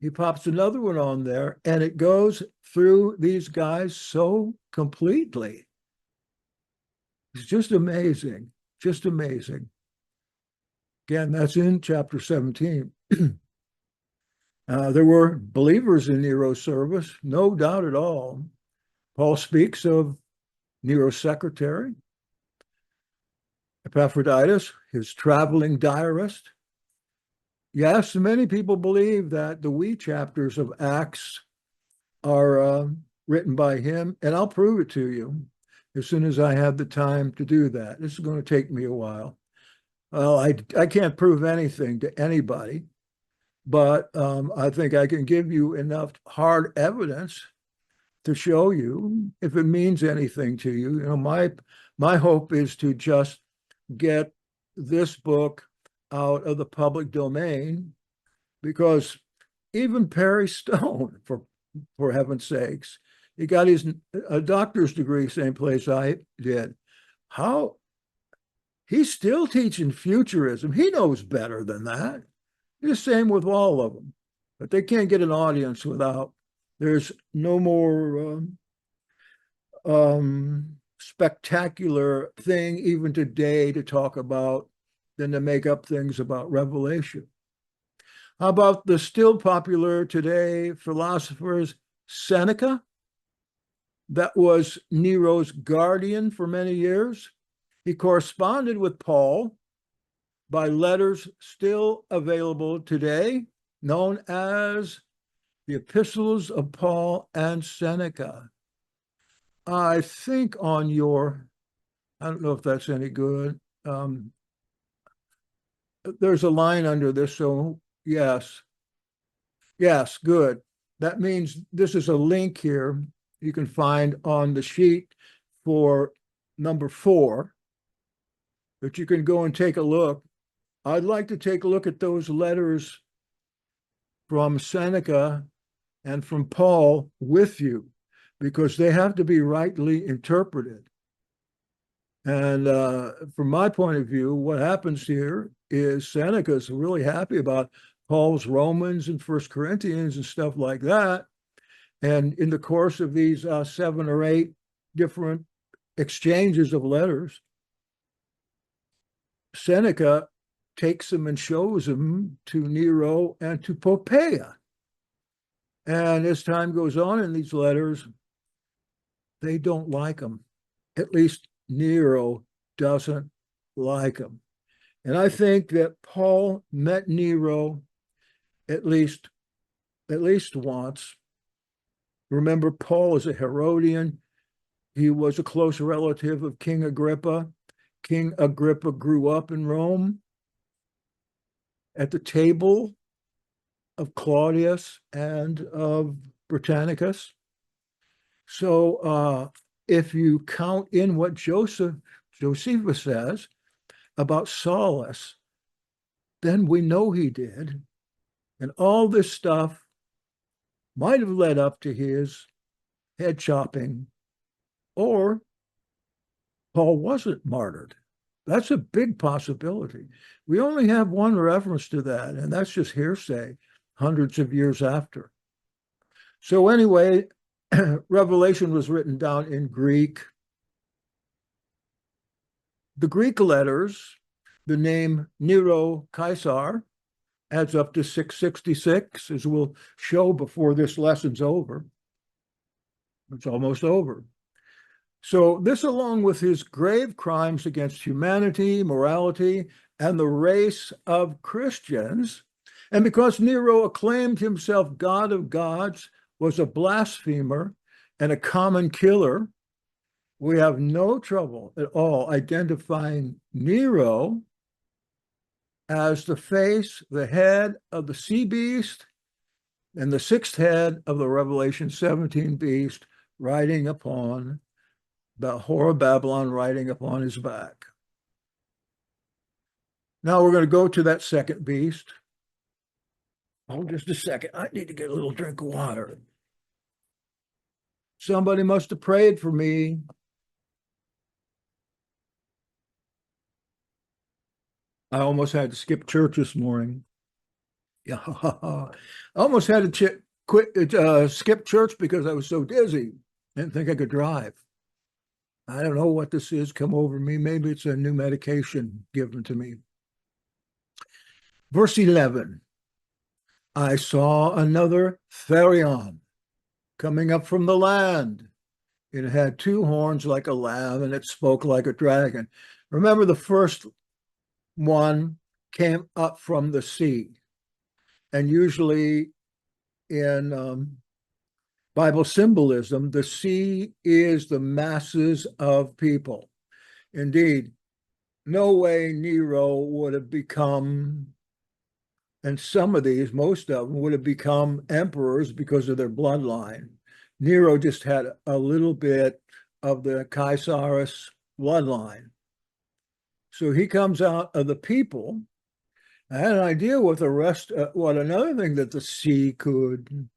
He pops another one on there, and it goes through these guys so completely. It's just amazing, just amazing. Again, that's in chapter 17. There were believers in Nero's service, no doubt at all. Paul speaks of Nero's secretary, Epaphroditus, his traveling diarist. Yes, many people believe that the we chapters of Acts are written by him, and I'll prove it to you as soon as I have the time to do that. This is going to take me a while. Well, I can't prove anything to anybody, but I think I can give you enough hard evidence to show you if it means anything to you. You know, my hope is to just get this book out of the public domain, because even Perry Stone, for heaven's sakes, he got his doctor's degree, same place I did. How he's still teaching futurism. He knows better than that. The same with all of them, but they can't get an audience without. There's no more spectacular thing even today to talk about than to make up things about Revelation. How about the still popular today philosophers Seneca? That was Nero's guardian for many years. He corresponded with Paul by letters still available today, known as the Epistles of Paul and Seneca. I think on your, I don't know if that's any good. There's a line under this, so yes. Yes, good. That means this is a link here you can find on the sheet for number 4, that you can go and take a look. I'd like to take a look at those letters from Seneca and from Paul with you, because they have to be rightly interpreted. And from my point of view, what happens here is Seneca's really happy about Paul's Romans and 1 Corinthians and stuff like that. And in the course of these 7 or 8 different exchanges of letters, Seneca takes them and shows them to Nero and to Poppaea. And as time goes on in these letters, they don't like them. At least Nero doesn't like them. And I think that Paul met Nero at least once. Remember, Paul is a Herodian. He was a close relative of King Agrippa. King Agrippa grew up in Rome at the table of Claudius and of Britannicus. So if you count in what Josephus says about Saulus, then we know he did. And all this stuff might have led up to his head chopping, or Paul wasn't martyred. That's a big possibility. We only have one reference to that, and that's just hearsay, hundreds of years after. So anyway, Revelation was written down in Greek. The Greek letters, the name Nero Caesar, adds up to 666, as we'll show before this lesson's over. It's almost over. So this, along with his grave crimes against humanity, morality, and the race of Christians, and because Nero acclaimed himself God of gods, was a blasphemer and a common killer, we have no trouble at all identifying Nero as the face, the head of the sea beast, and the sixth head of the Revelation 17 beast, riding upon the whore of Babylon, riding upon his back. Now we're going to go to that second beast. Oh, just a second. I need to get a little drink of water. Somebody must have prayed for me. I almost had to skip church this morning. Yeah, I almost had to skip church because I was so dizzy. Didn't think I could drive. I don't know what this is come over me. Maybe it's a new medication given to me. Verse 11, I saw another therion coming up from the land. It had two horns like a lamb, and it spoke like a dragon. Remember, the first one came up from the sea. And usually in Bible symbolism, the sea is the masses of people. Indeed, no way Nero would have become, and some of these, most of them, would have become emperors because of their bloodline. Nero just had a little bit of the Caesarus bloodline. So he comes out of the people. I had an idea what another thing that the sea could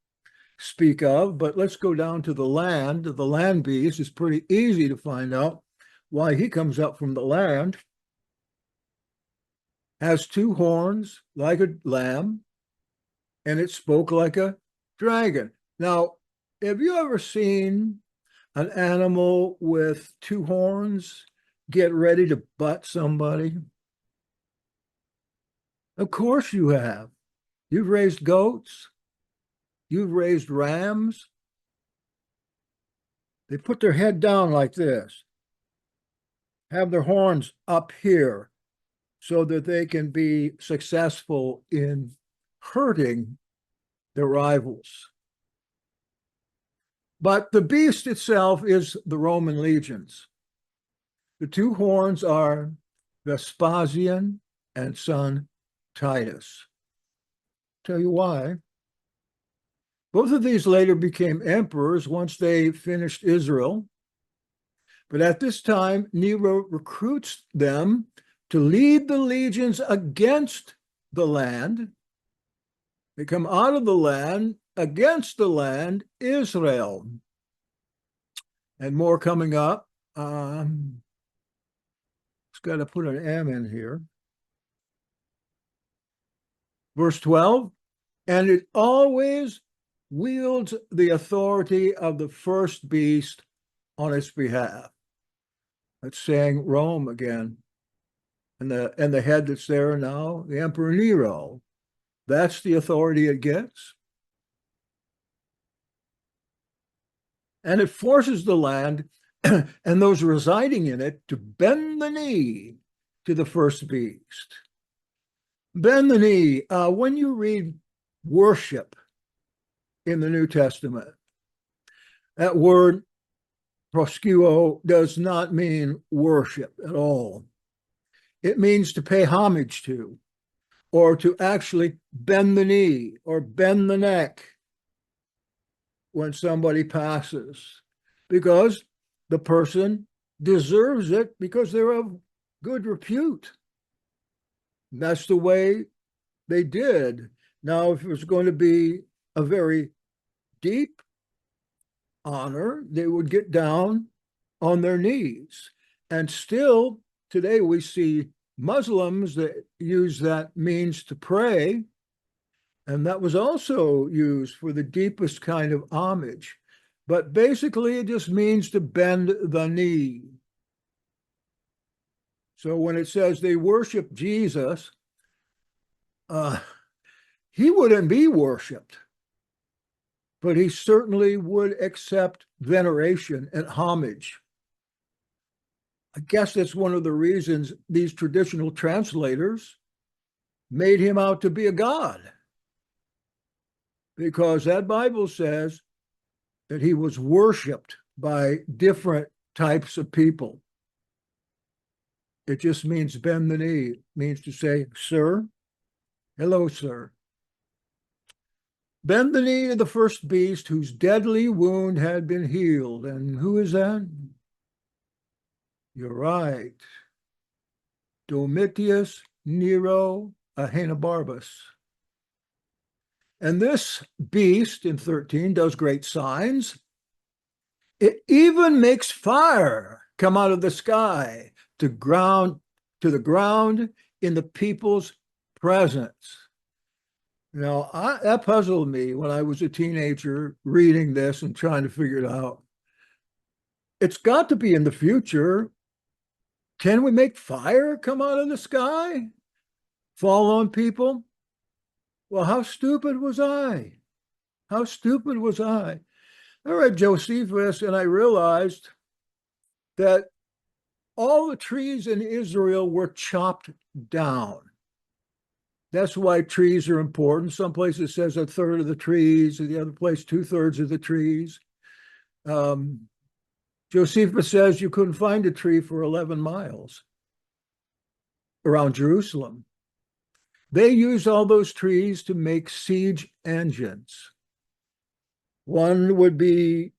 speak of, but let's go down to the land. The land beast is pretty easy to find out why he comes up from the land. Has two horns like a lamb, and it spoke like a dragon. Now, have you ever seen an animal with two horns get ready to butt somebody? Of course you have. You've raised goats. You've raised rams. They put their head down like this, have their horns up here so that they can be successful in hurting their rivals. But the beast itself is the Roman legions. The two horns are Vespasian and son Titus. Tell you why. Both of these later became emperors once they finished Israel. But at this time, Nero recruits them to lead the legions against the land. They come out of the land against the land, Israel. And more coming up. It's got to put an M in here. Verse 12, and it always wields the authority of the first beast on its behalf. That's saying Rome again. And the head that's there now, the Emperor Nero. That's the authority it gets. And it forces the land and those residing in it to bend the knee to the first beast. Bend the knee. When you read worship in the New Testament, that word proskuo does not mean worship at all. It means to pay homage to, or to actually bend the knee or bend the neck when somebody passes, because the person deserves it because they're of good repute. That's the way they did. Now, if it was going to be a very deep honor, they would get down on their knees. And still today we see Muslims that use that means to pray, and that was also used for the deepest kind of homage. But basically, it just means to bend the knee. So when it says they worship Jesus, he wouldn't be worshiped, but he certainly would accept veneration and homage. I guess that's one of the reasons these traditional translators made him out to be a god, because that Bible says that he was worshiped by different types of people. It just means bend the knee. It means to say, sir, hello, sir. Bend the knee to the first beast whose deadly wound had been healed. And who is that? You're right. Domitius Nero Ahenobarbus. And this beast in 13 does great signs. It even makes fire come out of the sky to the ground in the people's presence. Now, that puzzled me when I was a teenager reading this and trying to figure it out. It's got to be in the future. Can we make fire come out of the sky, fall on people? Well, how stupid was I? How stupid was I? I read Josephus and I realized that all the trees in Israel were chopped down. That's why trees are important. Some places it says a third of the trees, and the other place 2/3 of the trees. Josephus says you couldn't find a tree for 11 miles around Jerusalem. They used all those trees to make siege engines. One would be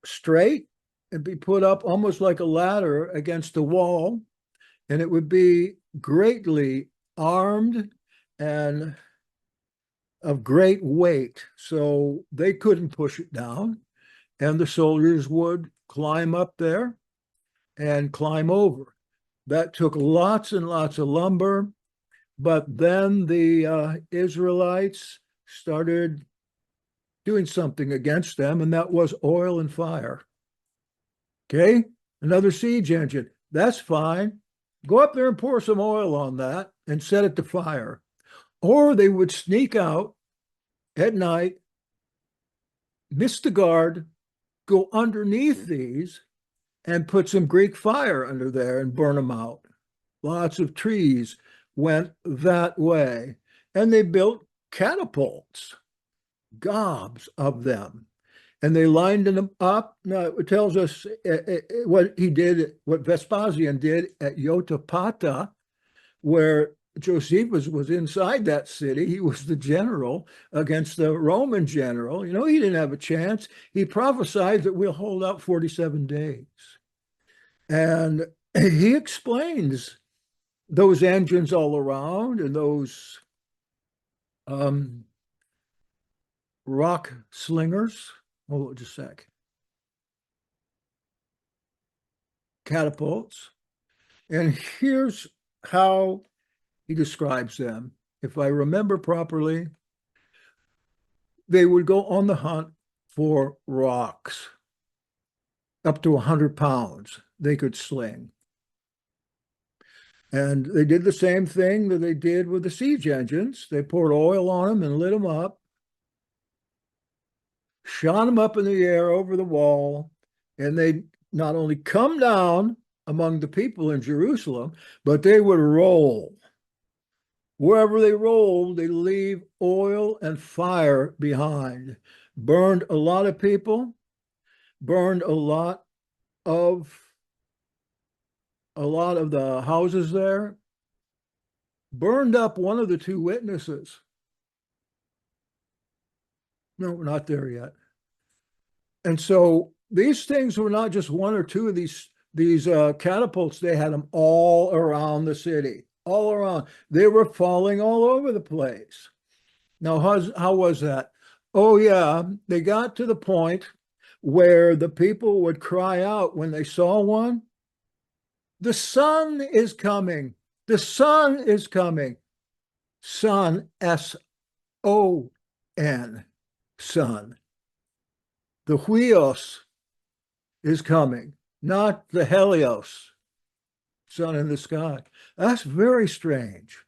straight and be put up almost like a ladder against a wall, and it would be greatly armed and of great weight, so they couldn't push it down, and the soldiers would climb up there and climb over. That took lots and lots of lumber, but then the Israelites started doing something against them, and that was oil and fire. Okay, another siege engine. That's fine. Go up there and pour some oil on that and set it to fire. Or they would sneak out at night, miss the guard, go underneath these and put some Greek fire under there and burn them out. Lots of trees went that way. And they built catapults, gobs of them. And they lined them up. Now, it tells us what he did, what Vespasian did at Jotapata, where Josephus was inside that city. He was the general against the Roman general. You know, he didn't have a chance. He prophesied that we'll hold out 47 days. And he explains those engines all around and those rock slingers. Hold on just a sec. Catapults. And here's how he describes them. If I remember properly, they would go on the hunt for rocks. Up to 100 pounds they could sling. And they did the same thing that they did with the siege engines. They poured oil on them and lit them up, shot them up in the air over the wall, and they not only come down among the people in Jerusalem, but they would roll. Wherever they rolled, they leave oil and fire behind. Burned a lot of people, burned a lot of the houses there, burned up one of the two witnesses. No, we're not there yet. And so these things were not just one or two of these catapults. They had them all around the city, all around. They were falling all over the place. Now, how was that? Oh, yeah, they got to the point where the people would cry out when they saw one, the sun is coming. The sun is coming. Sun, S-O-N, sun. The huios is coming, not the helios, sun in the sky. That's very strange.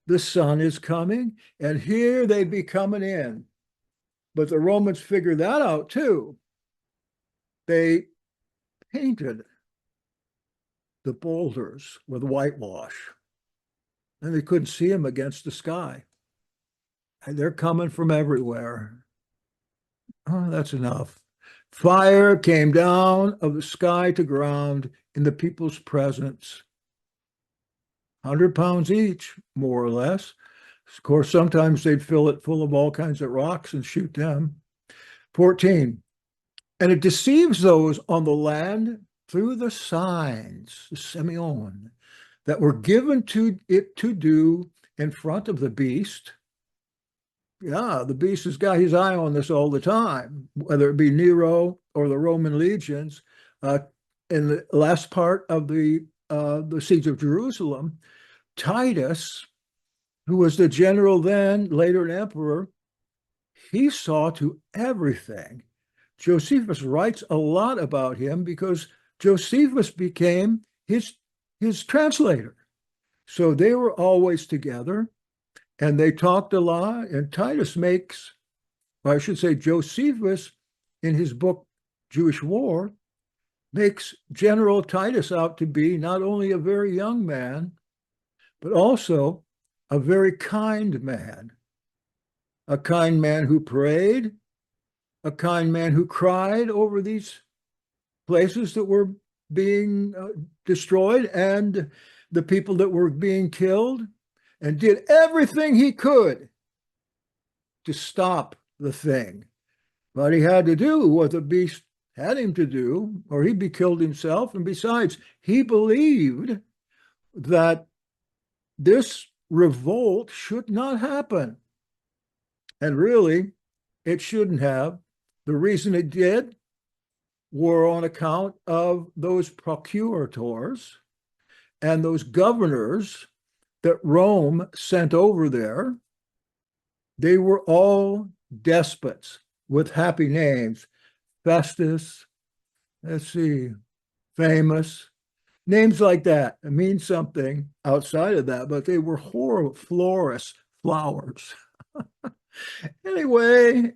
The sun is coming, and here they'd be coming in. But the Romans figured that out too. They painted the boulders with whitewash, and they couldn't see them against the sky. And they're coming from everywhere. Oh, that's enough. Fire came down of the sky to ground in the people's presence. 100 pounds each, more or less. Of course, sometimes they'd fill it full of all kinds of rocks and shoot them. 14. And it deceives those on the land through the signs, the semeion, that were given to it to do in front of the beast. Yeah, the beast has got his eye on this all the time, whether it be Nero or the Roman legions. In the last part of the siege of Jerusalem, Titus, who was the general then, later an emperor, he saw to everything. Josephus writes a lot about him because Josephus became his translator. So they were always together, and they talked a lot. And Titus makes, or I should say, Josephus, in his book Jewish War, makes General Titus out to be not only a very young man, but also a very kind man. A kind man who prayed, a kind man who cried over these places that were being destroyed and the people that were being killed, and did everything he could to stop the thing. But he had to do what the beast had him to do, or he'd be killed himself. And besides, he believed that this revolt should not happen. And really, it shouldn't have. The reason it did were on account of those procurators and those governors that Rome sent over there. They were all despots with happy names. Festus, let's see, famous, names like that. It means something outside of that, but they were horrible florists, flowers. Anyway,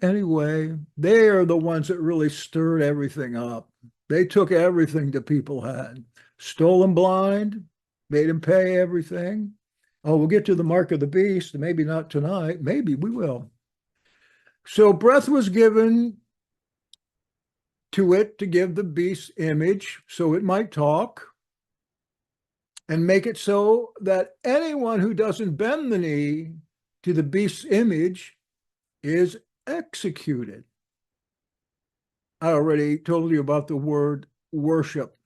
they are the ones that really stirred everything up. They took everything the people had, stole them blind, made them pay everything. Oh, we'll get to the mark of the beast, maybe not tonight. Maybe we will. So breath was given to it to give the beast's image so it might talk and make it so that anyone who doesn't bend the knee to the beast's image is executed. I already told you about the word worship.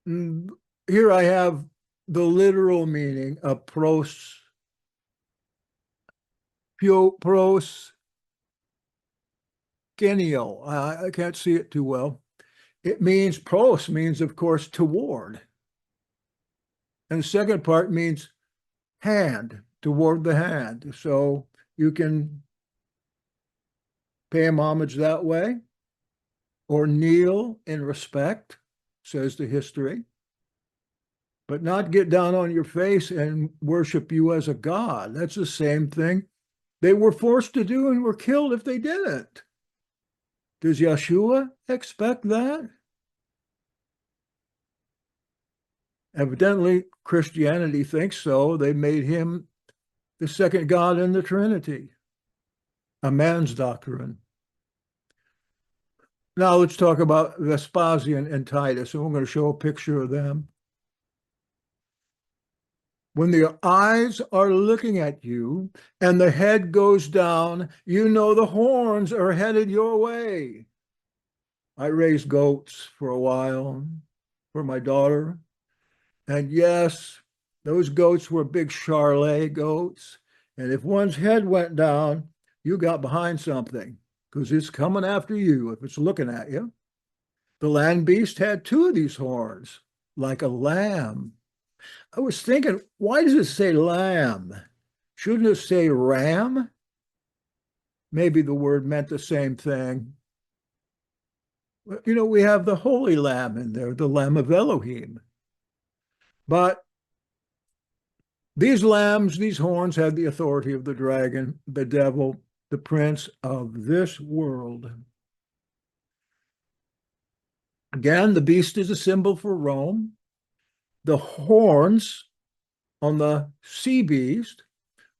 Here I have the literal meaning of pros genio. I can't see it too well. It means pros means, of course, toward. And the second part means hand, toward the hand. So you can pay him homage that way, or kneel in respect, says the history, but not get down on your face and worship you as a god. That's the same thing they were forced to do and were killed if they didn't. Does Yeshua expect that? Evidently, Christianity thinks so. They made him the second God in the Trinity, a man's doctrine. Now let's talk about Vespasian and Titus, and we're going to show a picture of them. When the eyes are looking at you and the head goes down, you know the horns are headed your way. I raised goats for a while for my daughter. And yes, those goats were big Charolais goats. And if one's head went down, you got behind something because it's coming after you if it's looking at you. The land beast had two of these horns, like a lamb. I was thinking, why does it say lamb? Shouldn't it say ram? Maybe the word meant the same thing. You know, we have the Holy Lamb in there, the Lamb of Elohim. But these lambs, these horns had the authority of the dragon, the devil, the prince of this world. Again, the beast is a symbol for Rome. The horns on the sea beast,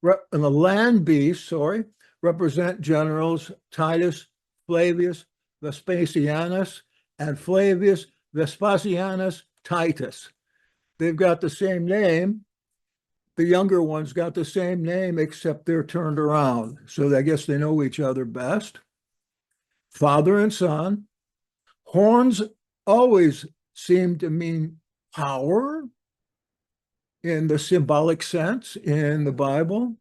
on the land beast, sorry, represent generals Titus, Flavius, Vespasianus, and Flavius Vespasianus Titus. They've got the same name. The younger ones got the same name, except they're turned around. So I guess they know each other best. Father and son. Horns always seem to mean power in the symbolic sense in the Bible.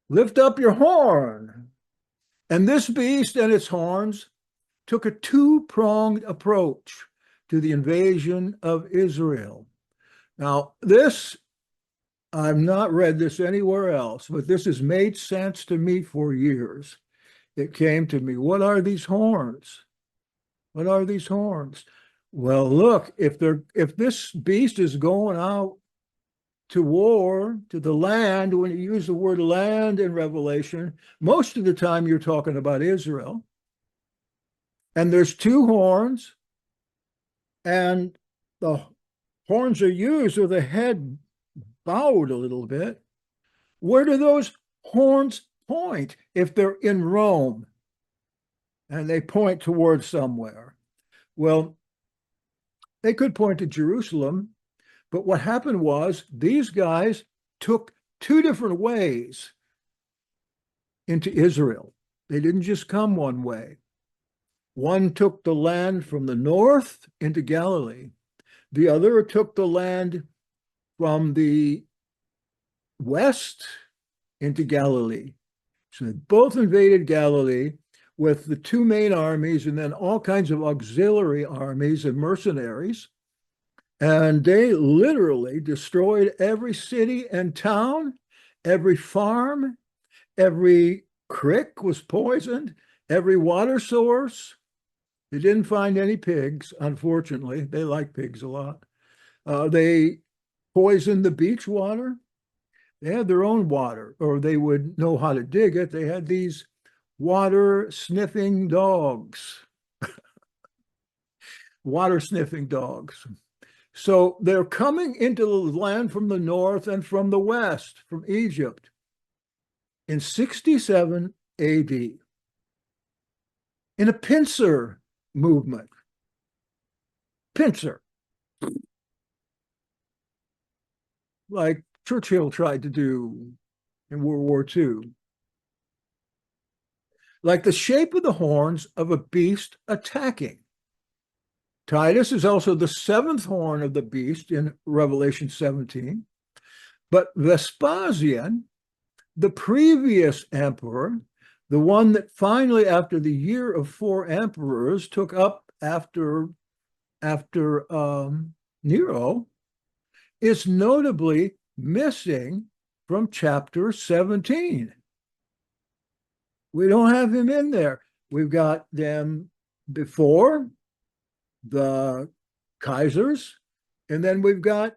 Lift up your horn. And this beast and its horns took a two-pronged approach to the invasion of Israel. Now, this, I've not read this anywhere else, but this has made sense to me for years. It came to me, what are these horns? What are these horns? Well, look, if this beast is going out to war, to the land, when you use the word land in Revelation, most of the time you're talking about Israel. And there's two horns, and the horns are used with the head bowed a little bit. Where do those horns point if they're in Rome and they point towards somewhere? Well, they could point to Jerusalem, but what happened was these guys took two different ways into Israel. They didn't just come one way. One took the land from the north into Galilee. The other took the land from the west into Galilee. So they both invaded Galilee with the two main armies and then all kinds of auxiliary armies and mercenaries. And they literally destroyed every city and town, every farm, every creek was poisoned, every water source. They didn't find any pigs, unfortunately. They like pigs a lot. They poisoned the beach water. They had their own water, or they would know how to dig it. They had these water sniffing dogs. Water sniffing dogs. So they're coming into the land from the north and from the west, from Egypt, in 67 AD, in a pincer movement. Pincer. Like Churchill tried to do in World War II. Like the shape of the horns of a beast attacking. Titus is also the seventh horn of the beast in Revelation 17. But Vespasian, the previous emperor, the one that finally, after the year of 4 emperors, took up after Nero, is notably missing from chapter 17. We don't have him in there. We've got them before, the Kaisers, and then we've got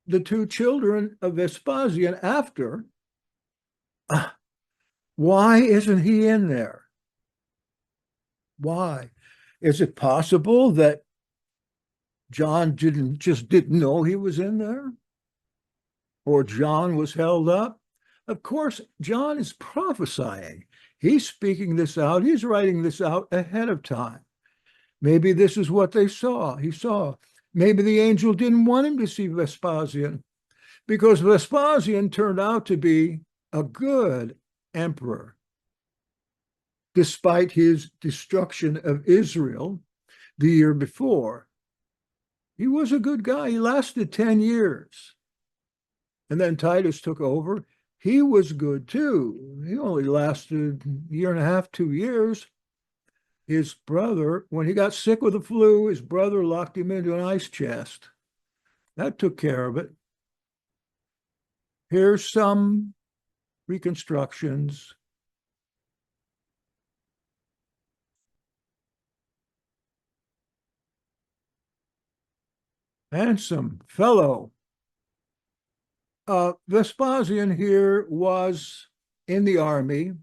the two children of Vespasian after. Why isn't he in there? Why? Is it possible that John didn't know he was in there? Or John was held up? Of course, John is prophesying. He's speaking this out. He's writing this out ahead of time. Maybe this is what they saw. He saw. Maybe the angel didn't want him to see Vespasian. because Vespasian turned out to be a good emperor, despite his destruction of Israel the year before. He was a good guy. He lasted 10 years. And then Titus took over. He was good too. He only lasted a year and a half, 2 years. His brother, when he got sick with the flu, his brother locked him into an ice chest. That took care of it. Here's some reconstructions. Handsome fellow. Vespasian here was in the army,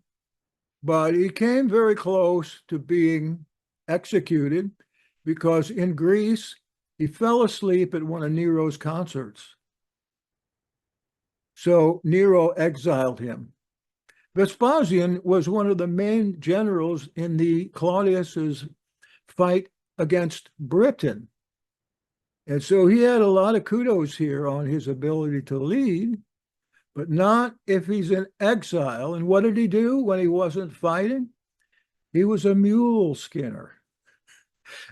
but he came very close to being executed because in Greece, he fell asleep at one of Nero's concerts. So Nero exiled him. Vespasian was one of the main generals in the Claudius's fight against Britain. And so he had a lot of kudos here on his ability to lead, but not if he's in exile. And what did he do when he wasn't fighting? He was a mule skinner,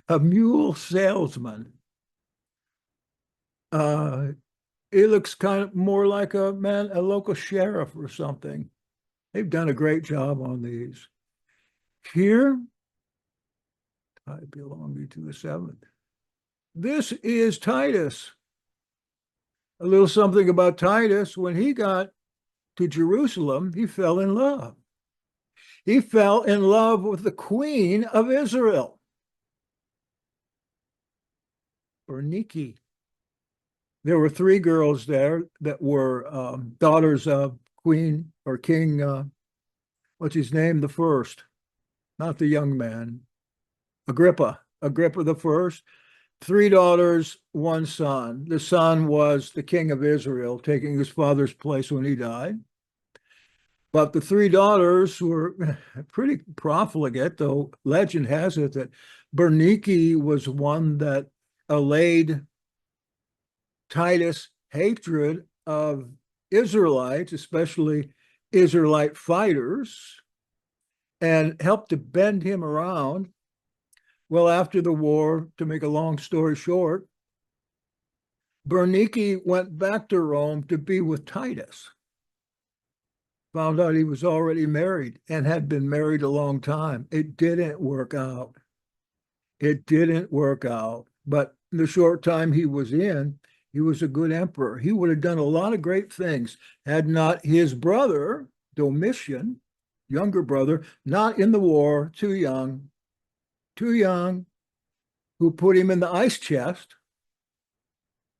a mule salesman. He looks kind of more like a local sheriff or something. They've done a great job on these. Here, I belong to the seventh. This is Titus. A little something about Titus. When he got to Jerusalem, he fell in love. He fell in love with the queen of Israel, Bernice. There were 3 girls there that were daughters of Queen or King, what's his name? The first, not the young man, Agrippa the first. 3 daughters, 1 son. The son was the king of Israel, taking his father's place when he died. But the 3 daughters were pretty profligate, though legend has it that Bernice was one that allayed Titus' hatred of Israelites, especially Israelite fighters, and helped to bend him around. Well, after the war, to make a long story short, Bernice went back to Rome to be with Titus. Found out he was already married and had been married a long time. It didn't work out. It didn't work out. But in the short time he was in, he was a good emperor. He would have done a lot of great things had not his brother, Domitian, younger brother, not in the war, too young, who put him in the ice chest.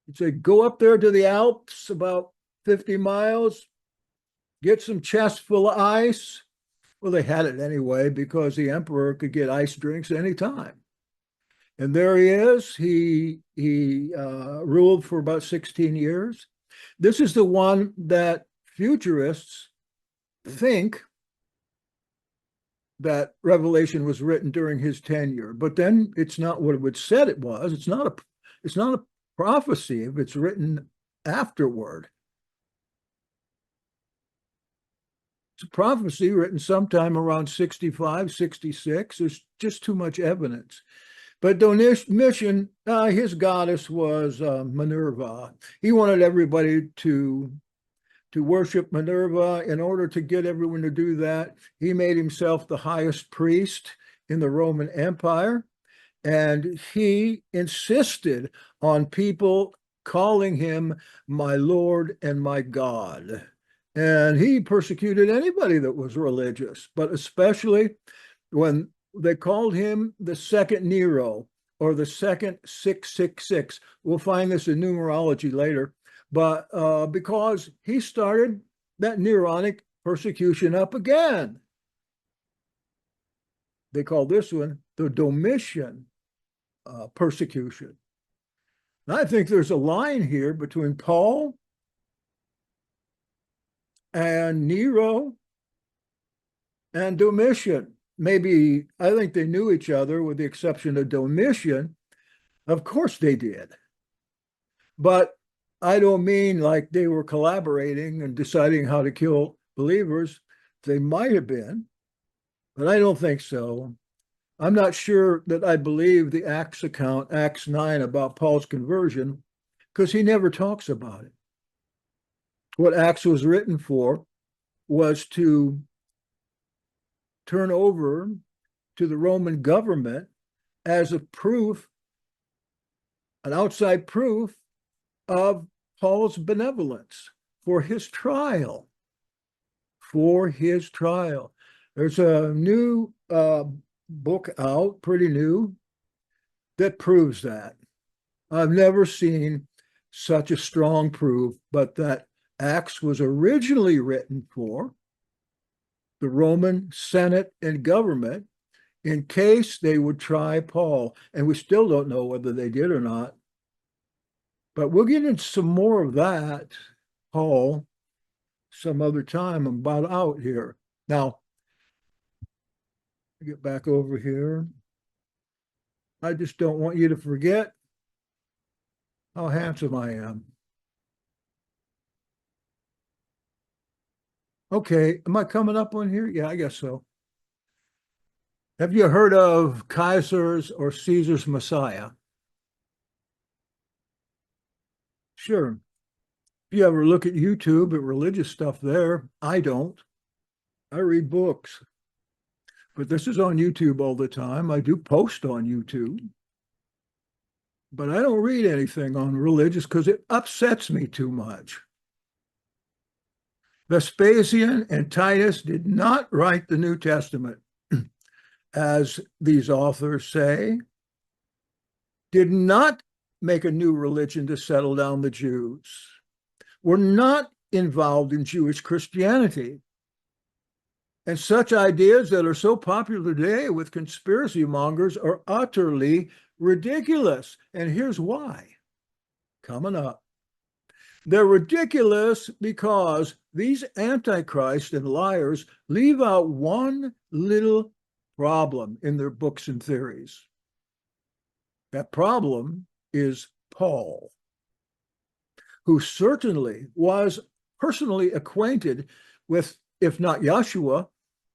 He'd say, go up there to the Alps, about 50 miles, get some chests full of ice. Well, they had it anyway because the emperor could get ice drinks anytime. And there he is. He ruled for about 16 years. This is the one that futurists think that Revelation was written during his tenure, but then it's not what it would said it was. It's not a prophecy if it's written afterward. It's a prophecy written sometime around 65, 66. There's just too much evidence. But Domitian, his goddess was Minerva. He wanted everybody to worship Minerva. In order to get everyone to do that, he made himself the highest priest in the Roman Empire, and he insisted on people calling him my Lord and my God. And he persecuted anybody that was religious, but especially when they called him the second Nero or the second 666. We'll find this in numerology later. But because he started that Neronic persecution up again. They call this one the Domitian persecution. And I think there's a line here between Paul and Nero and Domitian. Maybe, I think they knew each other with the exception of Domitian. Of course they did. But I don't mean like they were collaborating and deciding how to kill believers. They might have been, but I don't think so. I'm not sure that I believe the Acts account, Acts 9, about Paul's conversion, because he never talks about it. What Acts was written for was to turn over to the Roman government as a proof, an outside proof of Paul's benevolence for his trial. For his trial. There's a new book out, pretty new, that proves that. I've never seen such a strong proof, but that Acts was originally written for the Roman Senate and government in case they would try Paul. And we still don't know whether they did or not. But we'll get into some more of that, Paul, some other time. I'm about out here. Now, get back over here. I just don't want you to forget how handsome I am. Okay, am I coming up on here? Yeah, I guess so. Have you heard of Kaiser's or Caesar's Messiah? Sure. If you ever look at YouTube at religious stuff there, I don't. I read books. But this is on YouTube all the time. I do post on YouTube. But I don't read anything on religious because it upsets me too much. Vespasian and Titus did not write the New Testament, as these authors say, did not make a new religion to settle down the Jews, were not involved in Jewish Christianity. And such ideas that are so popular today with conspiracy mongers are utterly ridiculous. And here's why. Coming up. They're ridiculous because these antichrists and liars leave out one little problem in their books and theories. That problem is Paul, who certainly was personally acquainted with, if not Yahshua,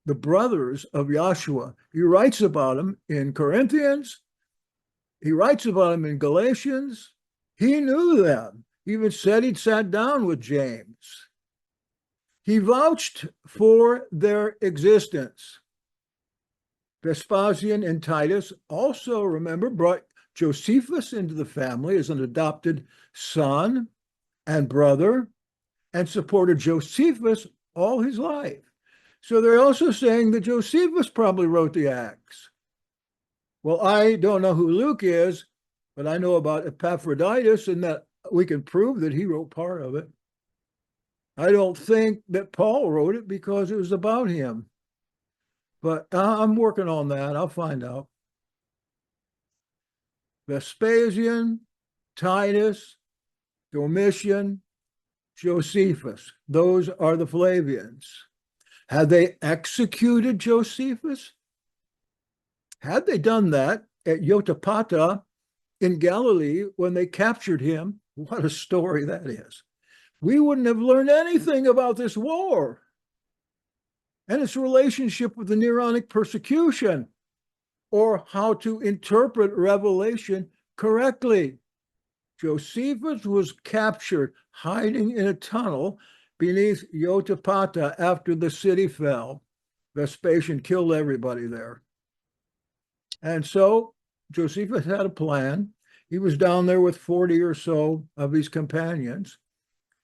the brothers of Yahshua. He writes about them in Corinthians. He writes about them in Galatians. He knew them. He even said he'd sat down with James. He vouched for their existence. Vespasian and Titus also, remember, brought Josephus into the family as an adopted son and brother and supported Josephus all his life. So they're also saying that Josephus probably wrote the Acts. Well, I don't know who Luke is, but I know about Epaphroditus and that we can prove that he wrote part of it. I don't think that Paul wrote it because it was about him. But I'm working on that. I'll find out. Vespasian, Titus, Domitian, Josephus. Those are the Flavians. Had they executed Josephus? Had they done that at Jotapata in Galilee when they captured him? What a story that is. We wouldn't have learned anything about this war and its relationship with the Neronic persecution or how to interpret Revelation correctly. Josephus was captured hiding in a tunnel beneath Jotapata after the city fell. Vespasian killed everybody there. And so Josephus had a plan. He was down there with 40 or so of his companions,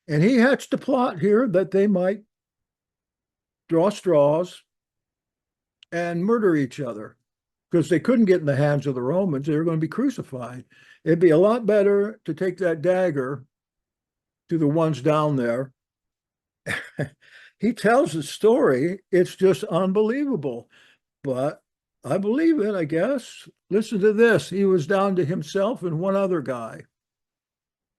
and he hatched a plot here that they might draw straws and murder each other because they couldn't get in the hands of the Romans. They were going to be crucified. It'd be a lot better to take that dagger to the ones down there. He tells the story. It's just unbelievable, but I believe it, I guess. Listen to this. He was down to himself and one other guy.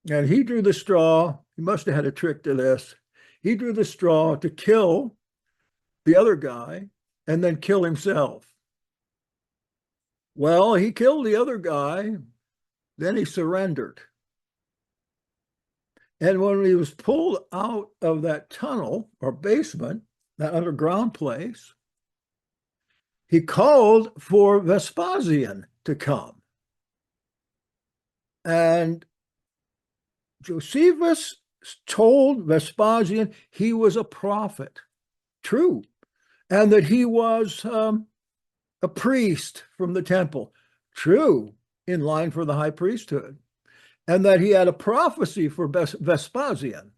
And he drew the straw. He must have had a trick to this. He drew the straw to kill the other guy and then kill himself. Well, he killed the other guy. Then he surrendered. And when he was pulled out of that tunnel or basement, that underground place, he called for Vespasian to come. And Josephus told Vespasian he was a prophet, true, and that he was a priest from the temple, true, in line for the high priesthood, and that he had a prophecy for Vespasian.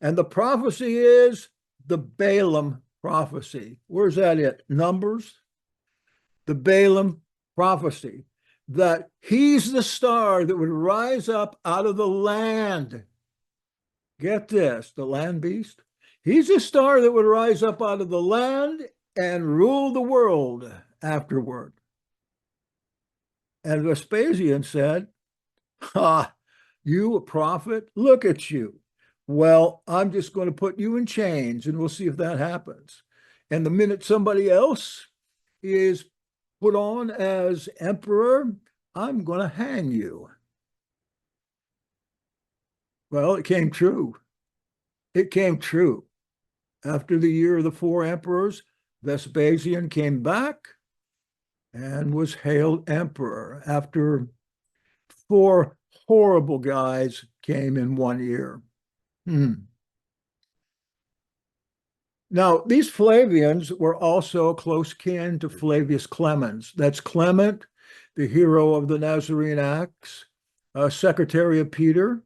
And the prophecy is the Balaam prophecy. Where's that at? Numbers? The Balaam prophecy, that he's the star that would rise up out of the land. Get this, the land beast. He's a star that would rise up out of the land and rule the world afterward. And Vespasian said, "Ha, you a prophet? Look at you. Well, I'm just going to put you in chains and we'll see if that happens." And the minute somebody else is put on as emperor, I'm going to hang you. Well, it came true. It came true. After the year of the four emperors, Vespasian came back and was hailed emperor after four horrible guys came in 1 year. Now, these Flavians were also close kin to Flavius Clemens. That's Clement, the hero of the Nazarene Acts, secretary of Peter.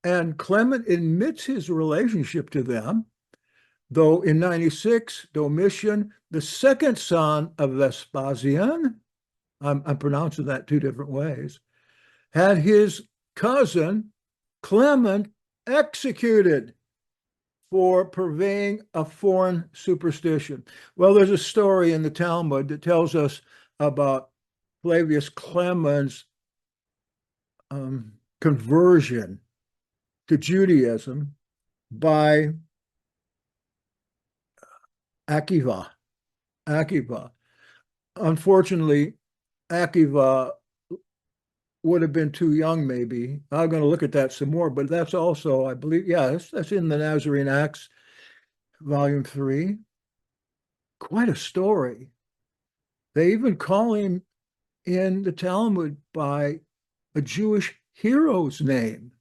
And Clement admits his relationship to them, though in 96, Domitian, the second son of Vespasian, I'm pronouncing that two different ways, had his cousin Clement executed for purveying a foreign superstition. Well, there's a story in the Talmud that tells us about Flavius Clemens' conversion to Judaism by Akiva. Unfortunately, Akiva would have been too young, maybe. I'm going to look at that some more, but that's also, I believe, that's in the Nazarene Acts, volume 3. Quite a story. They even call him in the Talmud by a Jewish hero's name.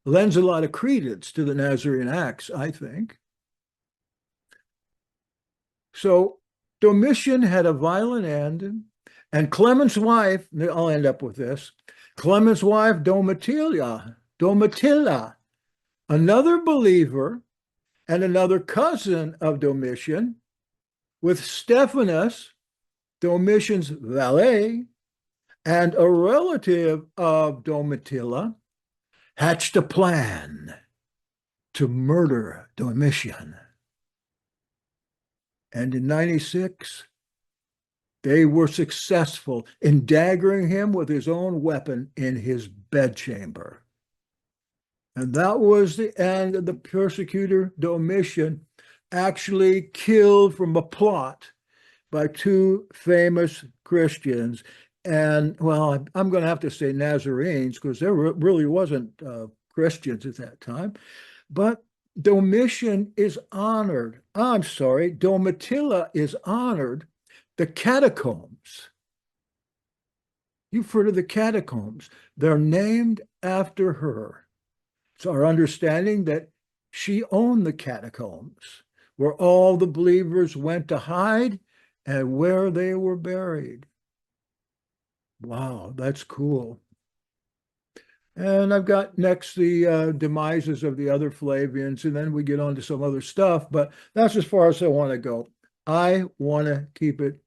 Lends a lot of credence to the Nazarene Acts, I think. So Domitian had a violent end, and Clement's wife, I'll end up with this, Clement's wife, Domitilla, another believer and another cousin of Domitian, with Stephanus, Domitian's valet, and a relative of Domitilla, hatched a plan to murder Domitian. And in 96, they were successful in daggering him with his own weapon in his bedchamber. And that was the end of the persecutor Domitian, actually killed from a plot by two famous Christians. And, well, I'm going to have to say Nazarenes, because there really wasn't Christians at that time. But Domitian is honored. Domitilla is honored. The catacombs. You've heard of the catacombs. They're named after her. It's our understanding that she owned the catacombs, where all the believers went to hide and where they were buried. Wow, that's cool. And I've got next the demises of the other Flavians, and then we get on to some other stuff, but that's as far as I want to go. I want to keep it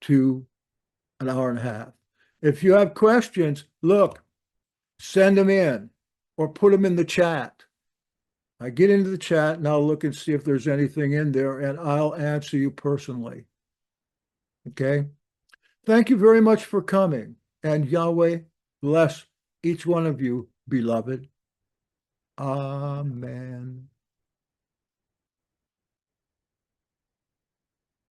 to an hour and a half. If you have questions, look, send them in or put them in the chat. I get into the chat and I'll look and see if there's anything in there, and I'll answer you personally. Okay? Thank you very much for coming, and Yahweh bless each one of you, beloved. Amen.